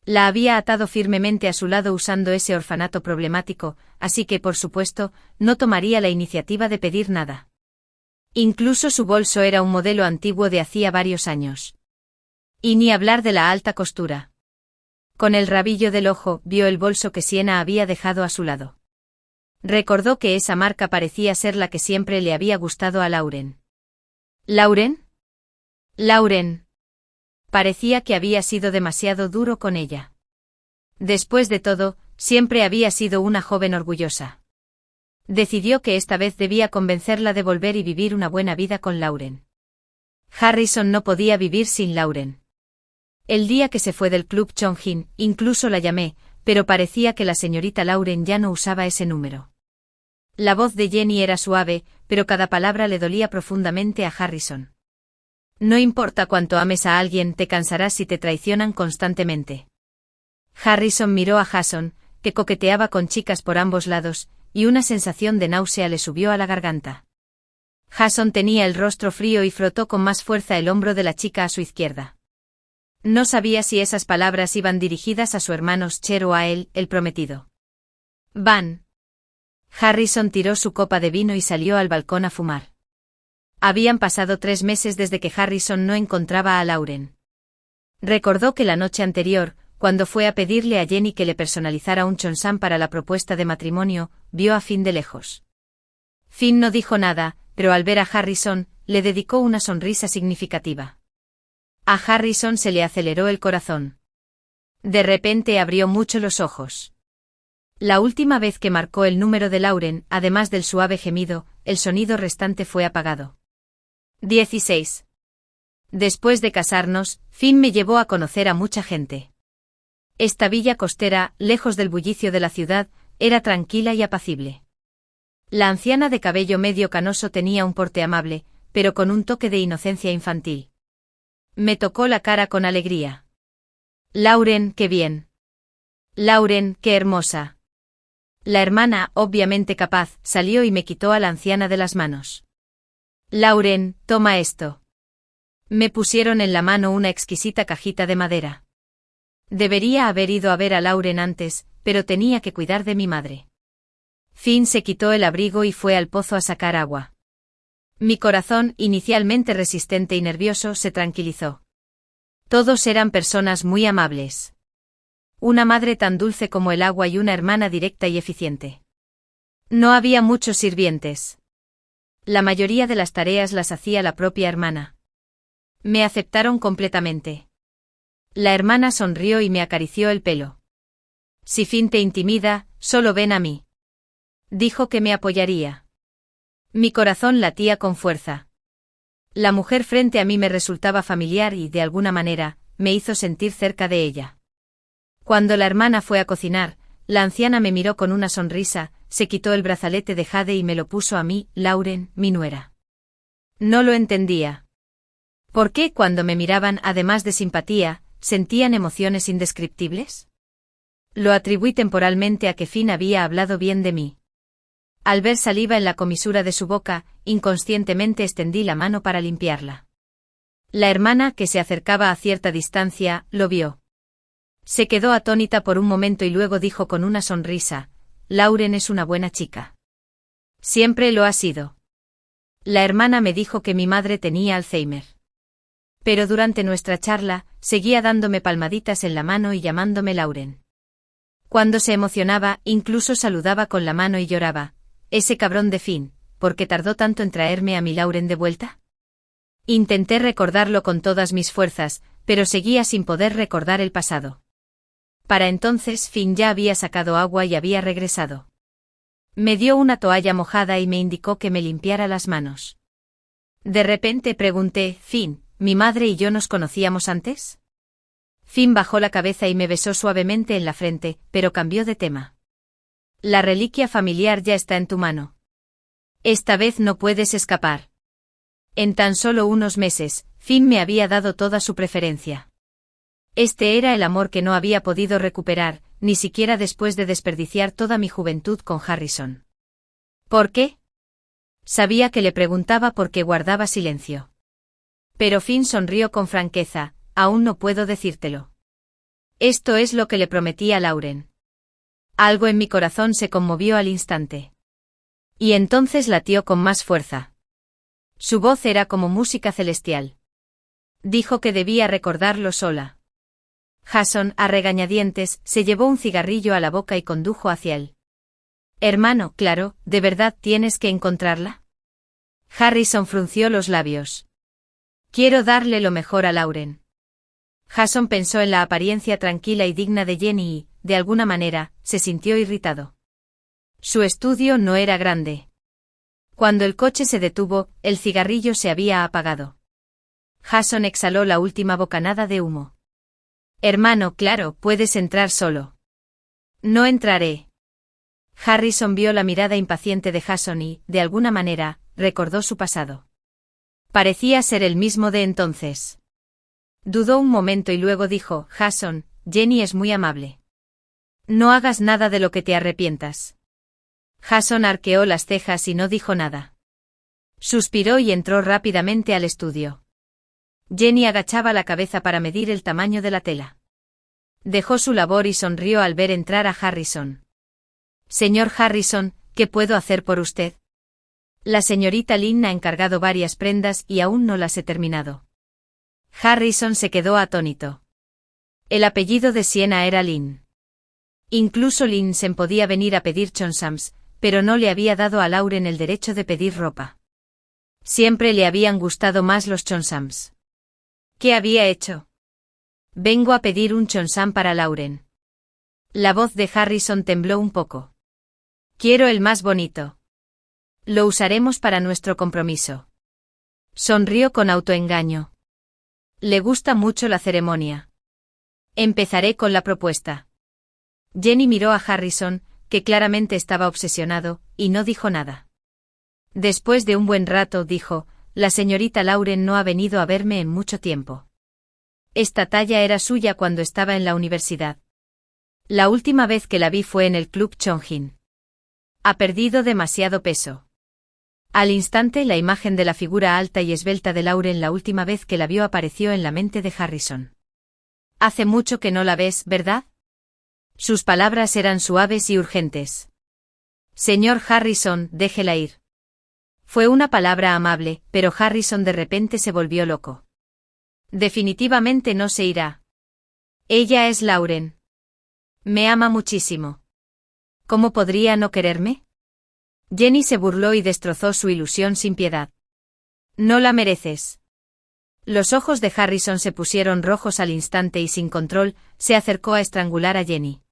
La había atado firmemente a su lado usando ese orfanato problemático, así que por supuesto, no tomaría la iniciativa de pedir nada. Incluso su bolso era un modelo antiguo de hacía varios años. Y ni hablar de la alta costura. Con el rabillo del ojo, vio el bolso que Sienna había dejado a su lado. Recordó que esa marca parecía ser la que siempre le había gustado a Lauren. ¿Lauren? Lauren. Parecía que había sido demasiado duro con ella. Después de todo, siempre había sido una joven orgullosa. Decidió que esta vez debía convencerla de volver y vivir una buena vida con Lauren. Harrison no podía vivir sin Lauren. El día que se fue del club Chongqing, incluso la llamé, pero parecía que la señorita Lauren ya no usaba ese número. La voz de Jenny era suave, pero cada palabra le dolía profundamente a Harrison. No importa cuánto ames a alguien, te cansarás si te traicionan constantemente. Harrison miró a Jason, que coqueteaba con chicas por ambos lados, y una sensación de náusea le subió a la garganta. Jason tenía el rostro frío y frotó con más fuerza el hombro de la chica a su izquierda. No sabía si esas palabras iban dirigidas a su hermano Cher o a él, el prometido. Van. Harrison tiró su copa de vino y salió al balcón a fumar. Habían pasado 3 meses desde que Harrison no encontraba a Lauren. Recordó que la noche anterior, cuando fue a pedirle a Jenny que le personalizara un chonsán para la propuesta de matrimonio, vio a Finn de lejos. Finn no dijo nada, pero al ver a Harrison, le dedicó una sonrisa significativa. A Harrison se le aceleró el corazón. De repente abrió mucho los ojos. La última vez que marcó el número de Lauren, además del suave gemido, el sonido restante fue apagado. 16. Después de casarnos, Finn me llevó a conocer a mucha gente. Esta villa costera, lejos del bullicio de la ciudad, era tranquila y apacible. La anciana de cabello medio canoso tenía un porte amable, pero con un toque de inocencia infantil. Me tocó la cara con alegría. Lauren, qué bien. Lauren, qué hermosa. La hermana, obviamente capaz, salió y me quitó a la anciana de las manos. Lauren, toma esto. Me pusieron en la mano una exquisita cajita de madera. Debería haber ido a ver a Lauren antes, pero tenía que cuidar de mi madre. Finn se quitó el abrigo y fue al pozo a sacar agua. Mi corazón, inicialmente resistente y nervioso, se tranquilizó. Todos eran personas muy amables. Una madre tan dulce como el agua y una hermana directa y eficiente. No había muchos sirvientes. La mayoría de las tareas las hacía la propia hermana. Me aceptaron completamente. La hermana sonrió y me acarició el pelo. Si Finn te intimida, solo ven a mí. Dijo que me apoyaría. Mi corazón latía con fuerza. La mujer frente a mí me resultaba familiar y, de alguna manera, me hizo sentir cerca de ella. Cuando la hermana fue a cocinar, la anciana me miró con una sonrisa, se quitó el brazalete de jade y me lo puso a mí, Lauren, mi nuera. No lo entendía. ¿Por qué cuando me miraban, además de simpatía, ¿sentían emociones indescriptibles? Lo atribuí temporalmente a que Finn había hablado bien de mí. Al ver saliva en la comisura de su boca, inconscientemente extendí la mano para limpiarla. La hermana, que se acercaba a cierta distancia, lo vio. Se quedó atónita por un momento y luego dijo con una sonrisa: «Lauren es una buena chica». Siempre lo ha sido. La hermana me dijo que mi madre tenía Alzheimer. Pero durante nuestra charla, seguía dándome palmaditas en la mano y llamándome Lauren. Cuando se emocionaba, incluso saludaba con la mano y lloraba. Ese cabrón de Finn, ¿por qué tardó tanto en traerme a mi Lauren de vuelta? Intenté recordarlo con todas mis fuerzas, pero seguía sin poder recordar el pasado. Para entonces Finn ya había sacado agua y había regresado. Me dio una toalla mojada y me indicó que me limpiara las manos. De repente pregunté: «Finn, ¿mi madre y yo nos conocíamos antes?». Finn bajó la cabeza y me besó suavemente en la frente, pero cambió de tema. «La reliquia familiar ya está en tu mano. Esta vez no puedes escapar». En tan solo unos meses, Finn me había dado toda su preferencia. Este era el amor que no había podido recuperar, ni siquiera después de desperdiciar toda mi juventud con Harrison. ¿Por qué? Sabía que le preguntaba por qué guardaba silencio. Pero Finn sonrió con franqueza: «Aún no puedo decírtelo. Esto es lo que le prometí a Lauren». Algo en mi corazón se conmovió al instante. Y entonces latió con más fuerza. Su voz era como música celestial. Dijo que debía recordarlo sola. Jason, a regañadientes, se llevó un cigarrillo a la boca y condujo hacia él. «Hermano, claro, ¿de verdad tienes que encontrarla?». Harrison frunció los labios. «Quiero darle lo mejor a Lauren». Jason pensó en la apariencia tranquila y digna de Jenny y, de alguna manera, se sintió irritado. Su estudio no era grande. Cuando el coche se detuvo, el cigarrillo se había apagado. Jason exhaló la última bocanada de humo. «Hermano, claro, puedes entrar solo». «No entraré». Harrison vio la mirada impaciente de Jason y, de alguna manera, recordó su pasado. Parecía ser el mismo de entonces. Dudó un momento y luego dijo: «Jason, Jenny es muy amable. No hagas nada de lo que te arrepientas». Jason arqueó las cejas y no dijo nada. Suspiró y entró rápidamente al estudio. Jenny agachaba la cabeza para medir el tamaño de la tela. Dejó su labor y sonrió al ver entrar a Harrison. «Señor Harrison, ¿qué puedo hacer por usted?». «La señorita Lynn ha encargado varias prendas y aún no las he terminado». Harrison se quedó atónito. El apellido de Siena era Lynn. Incluso Linsen podía venir a pedir chonsams, pero no le había dado a Lauren el derecho de pedir ropa. Siempre le habían gustado más los chonsams. ¿Qué había hecho? «Vengo a pedir un chonsam para Lauren». La voz de Harrison tembló un poco. «Quiero el más bonito. Lo usaremos para nuestro compromiso». Sonrió con autoengaño. Le gusta mucho la ceremonia. Empezaré con la propuesta. Jenny miró a Harrison, que claramente estaba obsesionado, y no dijo nada. Después de un buen rato dijo: «La señorita Lauren no ha venido a verme en mucho tiempo. Esta talla era suya cuando estaba en la universidad. La última vez que la vi fue en el Club Chongqing. Ha perdido demasiado peso». Al instante la imagen de la figura alta y esbelta de Lauren la última vez que la vio apareció en la mente de Harrison. «Hace mucho que no la ves, ¿verdad?». Sus palabras eran suaves y urgentes. «Señor Harrison, déjela ir». Fue una palabra amable, pero Harrison de repente se volvió loco. «Definitivamente no se irá. Ella es Lauren. Me ama muchísimo. ¿Cómo podría no quererme?». Jenny se burló y destrozó su ilusión sin piedad. «No la mereces». Los ojos de Harrison se pusieron rojos al instante y sin control, se acercó a estrangular a Jenny.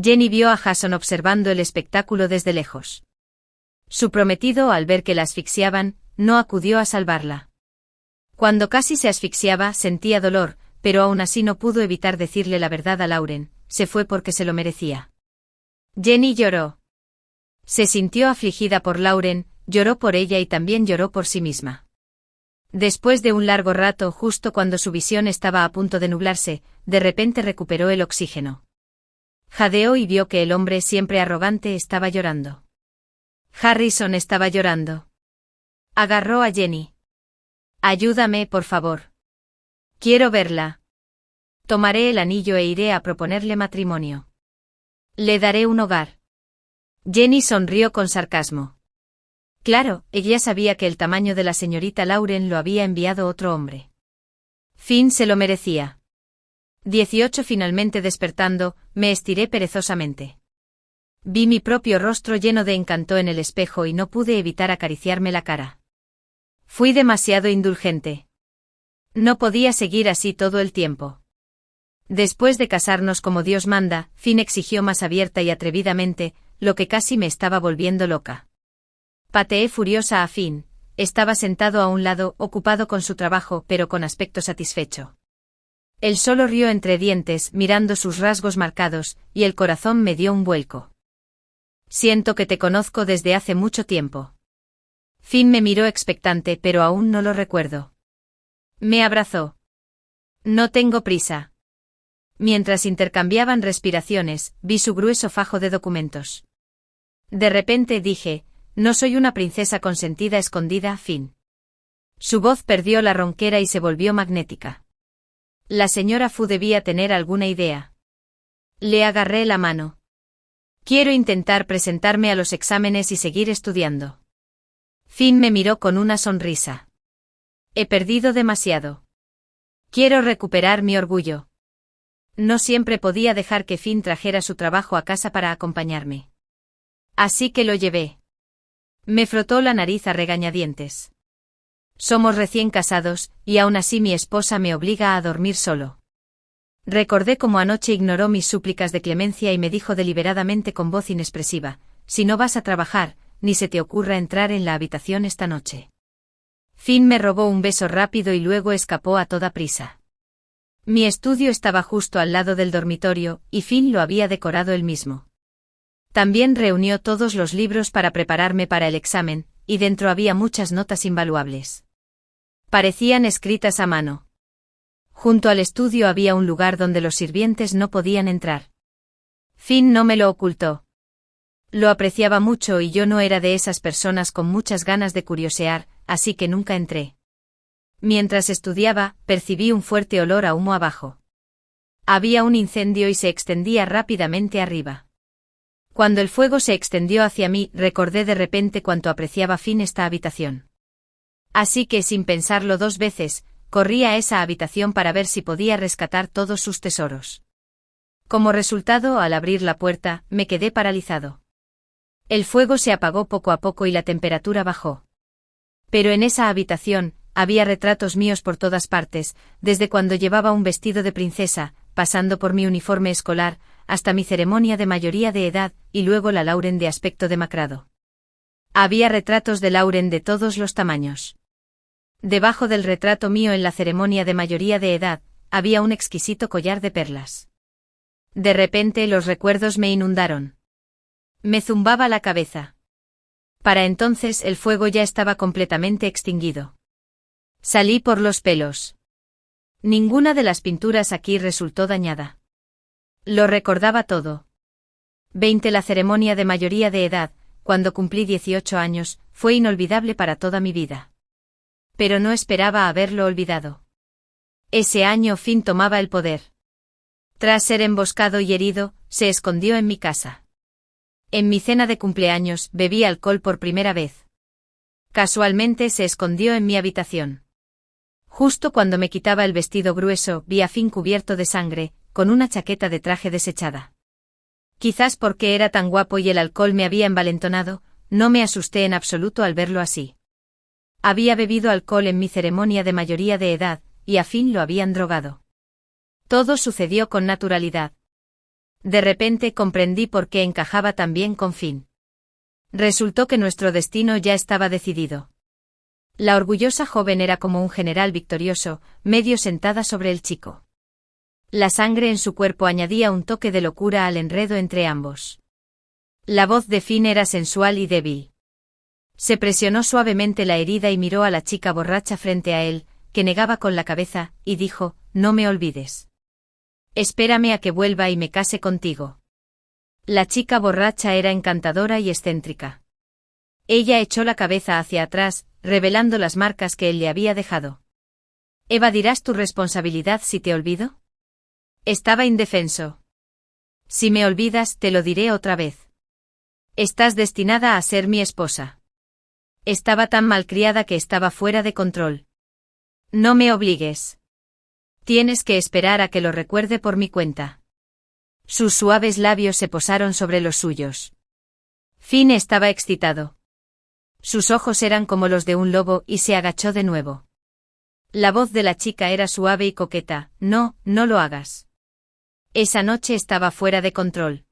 Jenny vio a Jason observando el espectáculo desde lejos. Su prometido, al ver que la asfixiaban, no acudió a salvarla. Cuando casi se asfixiaba, sentía dolor, pero aún así no pudo evitar decirle la verdad a Lauren: se fue porque se lo merecía. Jenny lloró. Se sintió afligida por Lauren, lloró por ella y también lloró por sí misma. Después de un largo rato, justo cuando su visión estaba a punto de nublarse, de repente recuperó el oxígeno. Jadeó y vio que el hombre siempre arrogante estaba llorando. Harrison estaba llorando. Agarró a Jenny. Ayúdame, por favor. Quiero verla. Tomaré el anillo e iré a proponerle matrimonio. Le daré un hogar. Jenny sonrió con sarcasmo. Claro, ella sabía que el tamaño de la señorita Lauren lo había enviado otro hombre. Finn se lo merecía. 18. Finalmente despertando, me estiré perezosamente. Vi mi propio rostro lleno de encanto en el espejo y no pude evitar acariciarme la cara. Fui demasiado indulgente. No podía seguir así todo el tiempo. Después de casarnos como Dios manda, Finn exigió más abierta y atrevidamente, lo que casi me estaba volviendo loca. Pateé furiosa a Finn. Estaba sentado a un lado, ocupado con su trabajo, pero con aspecto satisfecho. Él solo rió entre dientes, mirando sus rasgos marcados, y el corazón me dio un vuelco. Siento que te conozco desde hace mucho tiempo. Finn me miró expectante, pero aún no lo recuerdo. Me abrazó. No tengo prisa. Mientras intercambiaban respiraciones, vi su grueso fajo de documentos. De repente dije, no soy una princesa consentida escondida, Finn. Su voz perdió la ronquera y se volvió magnética. La señora Fu debía tener alguna idea. Le agarré la mano. Quiero intentar presentarme a los exámenes y seguir estudiando. Finn me miró con una sonrisa. He perdido demasiado. Quiero recuperar mi orgullo. No siempre podía dejar que Finn trajera su trabajo a casa para acompañarme. Así que lo llevé. Me frotó la nariz a regañadientes. Somos recién casados, y aún así mi esposa me obliga a dormir solo. Recordé cómo anoche ignoró mis súplicas de clemencia y me dijo deliberadamente con voz inexpresiva, si no vas a trabajar, ni se te ocurra entrar en la habitación esta noche. Finn me robó un beso rápido y luego escapó a toda prisa. Mi estudio estaba justo al lado del dormitorio, y Finn lo había decorado él mismo. También reunió todos los libros para prepararme para el examen, y dentro había muchas notas invaluables. Parecían escritas a mano. Junto al estudio había un lugar donde los sirvientes no podían entrar. Finn no me lo ocultó. Lo apreciaba mucho y yo no era de esas personas con muchas ganas de curiosear, así que nunca entré. Mientras estudiaba, percibí un fuerte olor a humo abajo. Había un incendio y se extendía rápidamente arriba. Cuando el fuego se extendió hacia mí, recordé de repente cuánto apreciaba Finn esta habitación. Así que, sin pensarlo dos veces, corrí a esa habitación para ver si podía rescatar todos sus tesoros. Como resultado, al abrir la puerta, me quedé paralizado. El fuego se apagó poco a poco y la temperatura bajó. Pero en esa habitación, había retratos míos por todas partes, desde cuando llevaba un vestido de princesa, pasando por mi uniforme escolar, hasta mi ceremonia de mayoría de edad, y luego la Lauren de aspecto demacrado. Había retratos de Lauren de todos los tamaños. Debajo del retrato mío en la ceremonia de mayoría de edad, había un exquisito collar de perlas. De repente los recuerdos me inundaron. Me zumbaba la cabeza. Para entonces el fuego ya estaba completamente extinguido. Salí por los pelos. Ninguna de las pinturas aquí resultó dañada. Lo recordaba todo. 20. La ceremonia de mayoría de edad, cuando cumplí 18 años, fue inolvidable para toda mi vida. Pero no esperaba haberlo olvidado. Ese año Finn tomaba el poder. Tras ser emboscado y herido, se escondió en mi casa. En mi cena de cumpleaños, bebí alcohol por primera vez. Casualmente se escondió en mi habitación. Justo cuando me quitaba el vestido grueso, vi a Finn cubierto de sangre, con una chaqueta de traje desechada. Quizás porque era tan guapo y el alcohol me había envalentonado, no me asusté en absoluto al verlo así. Había bebido alcohol en mi ceremonia de mayoría de edad, y a Finn lo habían drogado. Todo sucedió con naturalidad. De repente comprendí por qué encajaba tan bien con Finn. Resultó que nuestro destino ya estaba decidido. La orgullosa joven era como un general victorioso, medio sentada sobre el chico. La sangre en su cuerpo añadía un toque de locura al enredo entre ambos. La voz de Finn era sensual y débil. Se presionó suavemente la herida y miró a la chica borracha frente a él, que negaba con la cabeza, y dijo, no me olvides. Espérame a que vuelva y me case contigo. La chica borracha era encantadora y excéntrica. Ella echó la cabeza hacia atrás, revelando las marcas que él le había dejado. ¿Evadirás tu responsabilidad si te olvido? Estaba indefenso. Si me olvidas, te lo diré otra vez. Estás destinada a ser mi esposa. Estaba tan malcriada que estaba fuera de control. No me obligues. Tienes que esperar a que lo recuerde por mi cuenta. Sus suaves labios se posaron sobre los suyos. Finn estaba excitado. Sus ojos eran como los de un lobo y se agachó de nuevo. La voz de la chica era suave y coqueta, no, no lo hagas. Esa noche estaba fuera de control.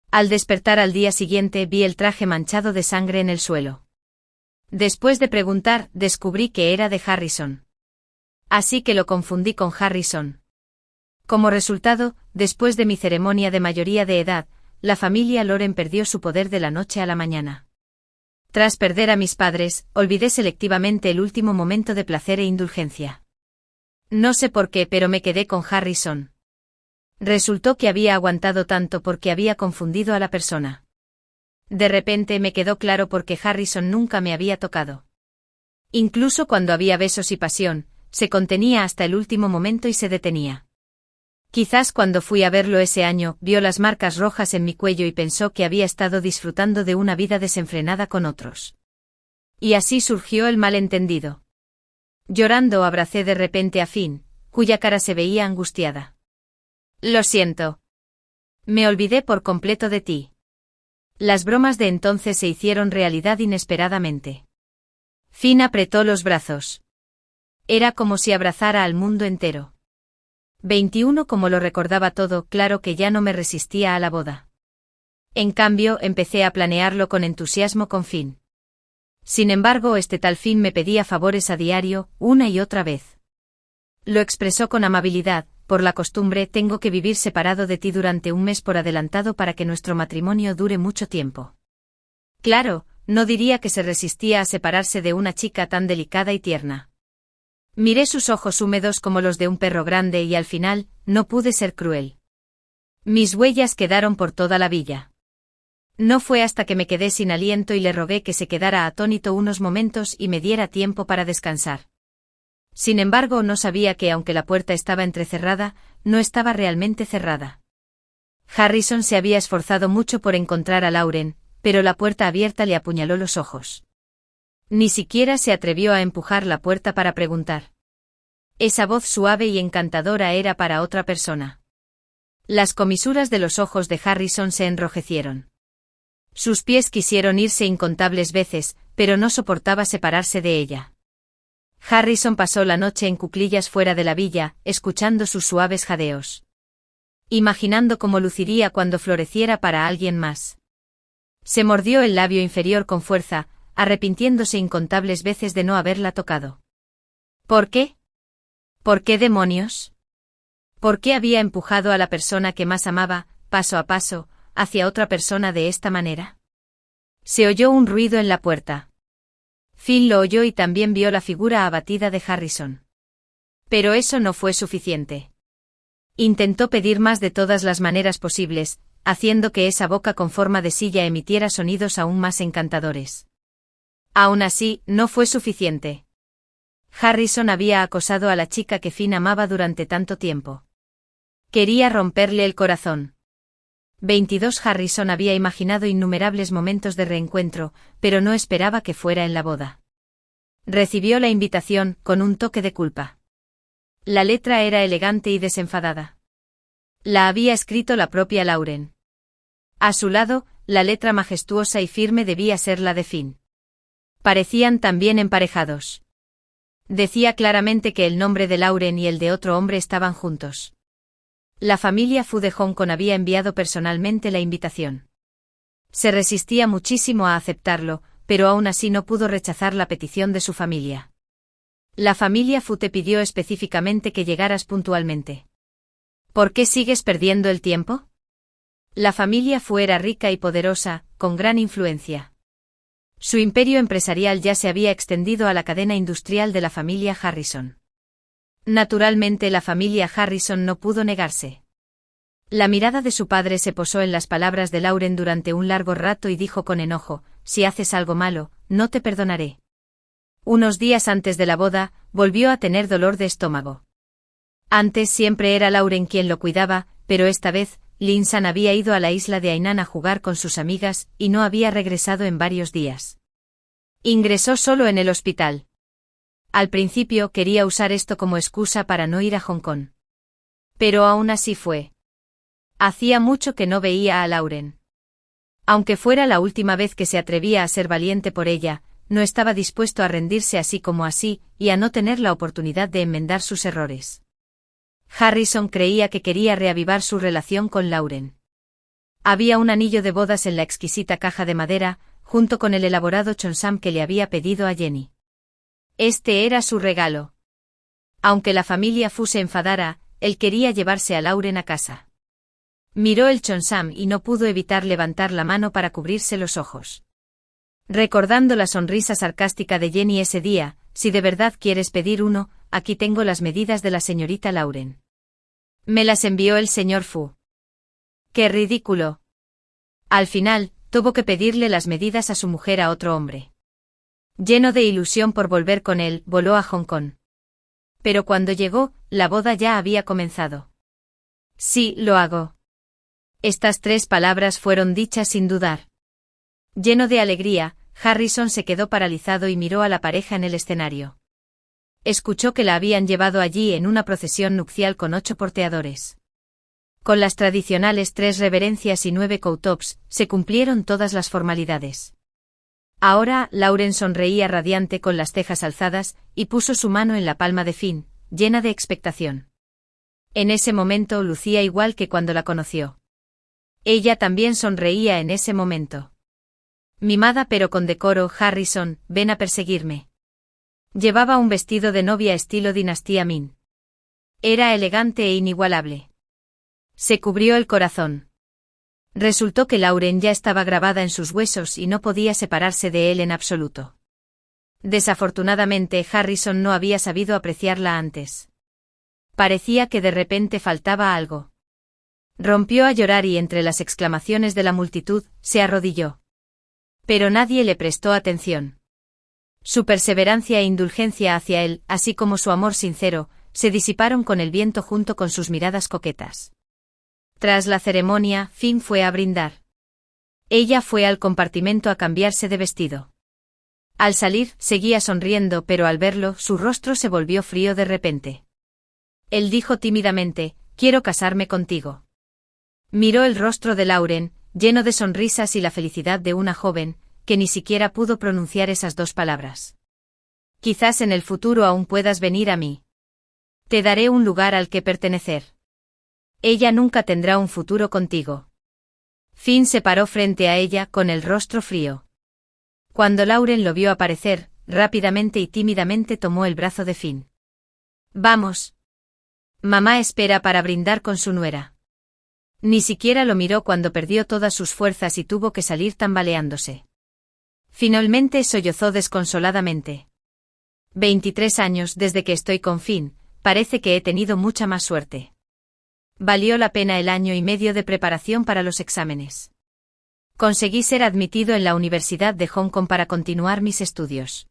Al despertar al día siguiente vi el traje manchado de sangre en el suelo. Después de preguntar, descubrí que era de Harrison. Así que lo confundí con Harrison. Como resultado, después de mi ceremonia de mayoría de edad, la familia Loren perdió su poder de la noche a la mañana. Tras perder a mis padres, olvidé selectivamente el último momento de placer e indulgencia. No sé por qué, pero me quedé con Harrison. Resultó que había aguantado tanto porque había confundido a la persona. De repente me quedó claro por qué Harrison nunca me había tocado. Incluso cuando había besos y pasión, se contenía hasta el último momento y se detenía. Quizás cuando fui a verlo ese año, vio las marcas rojas en mi cuello y pensó que había estado disfrutando de una vida desenfrenada con otros. Y así surgió el malentendido. Llorando abracé de repente a Finn, cuya cara se veía angustiada. Lo siento. Me olvidé por completo de ti. Las bromas de entonces se hicieron realidad inesperadamente. Finn apretó los brazos. Era como si abrazara al mundo entero. 21 Como lo recordaba todo, claro que ya no me resistía a la boda. En cambio, empecé a planearlo con entusiasmo con Finn. Sin embargo, este tal Finn me pedía favores a diario, una y otra vez. Lo expresó con amabilidad. Por la costumbre tengo que vivir separado de ti durante un mes por adelantado para que nuestro matrimonio dure mucho tiempo. Claro, no diría que se resistía a separarse de una chica tan delicada y tierna. Miré sus ojos húmedos como los de un perro grande y al final, no pude ser cruel. Mis huellas quedaron por toda la villa. No fue hasta que me quedé sin aliento y le rogué que se quedara atónito unos momentos y me diera tiempo para descansar. Sin embargo, no sabía que aunque la puerta estaba entrecerrada, no estaba realmente cerrada. Harrison se había esforzado mucho por encontrar a Lauren, pero la puerta abierta le apuñaló los ojos. Ni siquiera se atrevió a empujar la puerta para preguntar. Esa voz suave y encantadora era para otra persona. Las comisuras de los ojos de Harrison se enrojecieron. Sus pies quisieron irse incontables veces, pero no soportaba separarse de ella. Harrison pasó la noche en cuclillas fuera de la villa, escuchando sus suaves jadeos. Imaginando cómo luciría cuando floreciera para alguien más. Se mordió el labio inferior con fuerza, arrepintiéndose incontables veces de no haberla tocado. ¿Por qué? ¿Por qué demonios? ¿Por qué había empujado a la persona que más amaba, paso a paso, hacia otra persona de esta manera? Se oyó un ruido en la puerta. Finn lo oyó y también vio la figura abatida de Harrison. Pero eso no fue suficiente. Intentó pedir más de todas las maneras posibles, haciendo que esa boca con forma de silla emitiera sonidos aún más encantadores. Aún así, no fue suficiente. Harrison había acosado a la chica que Finn amaba durante tanto tiempo. Quería romperle el corazón. 22 Harrison había imaginado innumerables momentos de reencuentro, pero no esperaba que fuera en la boda. Recibió la invitación, con un toque de culpa. La letra era elegante y desenfadada. La había escrito la propia Lauren. A su lado, la letra majestuosa y firme debía ser la de Finn. Parecían también emparejados. Decía claramente que el nombre de Lauren y el de otro hombre estaban juntos. La familia Fu de Hong Kong había enviado personalmente la invitación. Se resistía muchísimo a aceptarlo, pero aún así no pudo rechazar la petición de su familia. La familia Fu te pidió específicamente que llegaras puntualmente. ¿Por qué sigues perdiendo el tiempo? La familia Fu era rica y poderosa, con gran influencia. Su imperio empresarial ya se había extendido a la cadena industrial de la familia Harrison. Naturalmente la familia Harrison no pudo negarse. La mirada de su padre se posó en las palabras de Lauren durante un largo rato y dijo con enojo: si haces algo malo, no te perdonaré. Unos días antes de la boda, volvió a tener dolor de estómago. Antes siempre era Lauren quien lo cuidaba, pero esta vez, Lin-san había ido a la isla de Hainan a jugar con sus amigas y no había regresado en varios días. Ingresó solo en el hospital. Al principio quería usar esto como excusa para no ir a Hong Kong. Pero aún así fue. Hacía mucho que no veía a Lauren. Aunque fuera la última vez que se atrevía a ser valiente por ella, no estaba dispuesto a rendirse así como así, y a no tener la oportunidad de enmendar sus errores. Harrison creía que quería reavivar su relación con Lauren. Había un anillo de bodas en la exquisita caja de madera, junto con el elaborado chonsam que le había pedido a Jenny. Este era su regalo. Aunque la familia Fu se enfadara, él quería llevarse a Lauren a casa. Miró el chonsam y no pudo evitar levantar la mano para cubrirse los ojos. Recordando la sonrisa sarcástica de Jenny ese día: si de verdad quieres pedir uno, aquí tengo las medidas de la señorita Lauren. Me las envió el señor Fu. ¡Qué ridículo! Al final, tuvo que pedirle las medidas a su mujer a otro hombre. Lleno de ilusión por volver con él, voló a Hong Kong. Pero cuando llegó, la boda ya había comenzado. Sí, lo hago. Estas 3 palabras fueron dichas sin dudar. Lleno de alegría, Harrison se quedó paralizado y miró a la pareja en el escenario. Escuchó que la habían llevado allí en una procesión nupcial con 8 porteadores. Con las tradicionales 3 reverencias y 9 kowtows, se cumplieron todas las formalidades. Ahora, Lauren sonreía radiante con las cejas alzadas, y puso su mano en la palma de Finn, llena de expectación. En ese momento lucía igual que cuando la conoció. Ella también sonreía en ese momento. Mimada pero con decoro: Harrison, ven a perseguirme. Llevaba un vestido de novia estilo dinastía Min. Era elegante e inigualable. Se cubrió el corazón. Resultó que Lauren ya estaba grabada en sus huesos y no podía separarse de él en absoluto. Desafortunadamente Harrison no había sabido apreciarla antes. Parecía que de repente faltaba algo. Rompió a llorar y entre las exclamaciones de la multitud, se arrodilló. Pero nadie le prestó atención. Su perseverancia e indulgencia hacia él, así como su amor sincero, se disiparon con el viento junto con sus miradas coquetas. Tras la ceremonia, Finn fue a brindar. Ella fue al compartimento a cambiarse de vestido. Al salir, seguía sonriendo, pero al verlo, su rostro se volvió frío de repente. Él dijo tímidamente: quiero casarme contigo. Miró el rostro de Lauren, lleno de sonrisas y la felicidad de una joven, que ni siquiera pudo pronunciar esas 2 palabras. Quizás en el futuro aún puedas venir a mí. Te daré un lugar al que pertenecer. Ella nunca tendrá un futuro contigo. Finn se paró frente a ella con el rostro frío. Cuando Lauren lo vio aparecer, rápidamente y tímidamente tomó el brazo de Finn. Vamos. Mamá espera para brindar con su nuera. Ni siquiera lo miró cuando perdió todas sus fuerzas y tuvo que salir tambaleándose. Finalmente sollozó desconsoladamente. 23 años desde que estoy con Finn, parece que he tenido mucha más suerte. Valió la pena el año y medio de preparación para los exámenes. Conseguí ser admitido en la Universidad de Hong Kong para continuar mis estudios.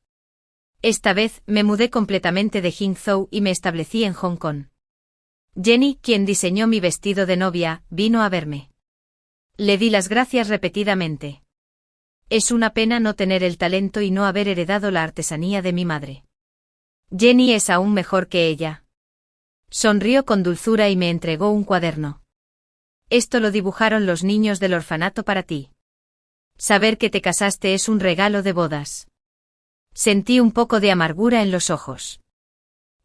Esta vez, me mudé completamente de Hangzhou y me establecí en Hong Kong. Jenny, quien diseñó mi vestido de novia, vino a verme. Le di las gracias repetidamente. Es una pena no tener el talento y no haber heredado la artesanía de mi madre. Jenny es aún mejor que ella. Sonrió con dulzura y me entregó un cuaderno. Esto lo dibujaron los niños del orfanato para ti. Saber que te casaste es un regalo de bodas. Sentí un poco de amargura en los ojos.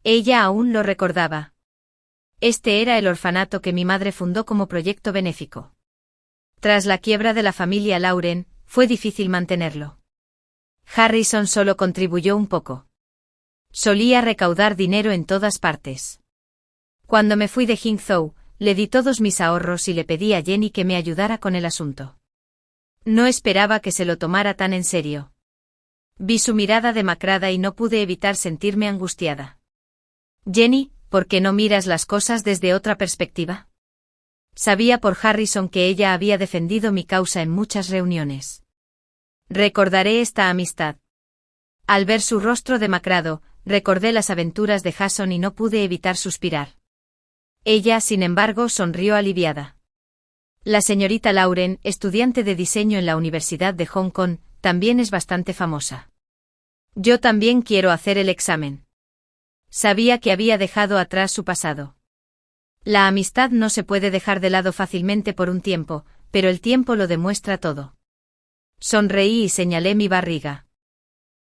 Ella aún lo recordaba. Este era el orfanato que mi madre fundó como proyecto benéfico. Tras la quiebra de la familia Lauren, fue difícil mantenerlo. Harrison solo contribuyó un poco. Solía recaudar dinero en todas partes. Cuando me fui de Hangzhou, le di todos mis ahorros y le pedí a Jenny que me ayudara con el asunto. No esperaba que se lo tomara tan en serio. Vi su mirada demacrada y no pude evitar sentirme angustiada. Jenny, ¿por qué no miras las cosas desde otra perspectiva? Sabía por Harrison que ella había defendido mi causa en muchas reuniones. Recordaré esta amistad. Al ver su rostro demacrado, recordé las aventuras de Jason y no pude evitar suspirar. Ella, sin embargo, sonrió aliviada. La señorita Lauren, estudiante de diseño en la Universidad de Hong Kong, también es bastante famosa. Yo también quiero hacer el examen. Sabía que había dejado atrás su pasado. La amistad no se puede dejar de lado fácilmente por un tiempo, pero el tiempo lo demuestra todo. Sonreí y señalé mi barriga.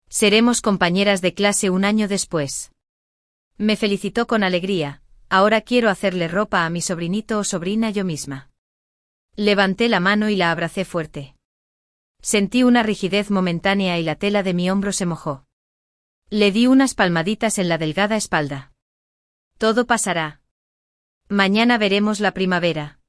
Seremos compañeras de clase un año después. Me felicitó con alegría. Ahora quiero hacerle ropa a mi sobrinito o sobrina yo misma. Levanté la mano y la abracé fuerte. Sentí una rigidez momentánea y la tela de mi hombro se mojó. Le di unas palmaditas en la delgada espalda. Todo pasará. Mañana veremos la primavera.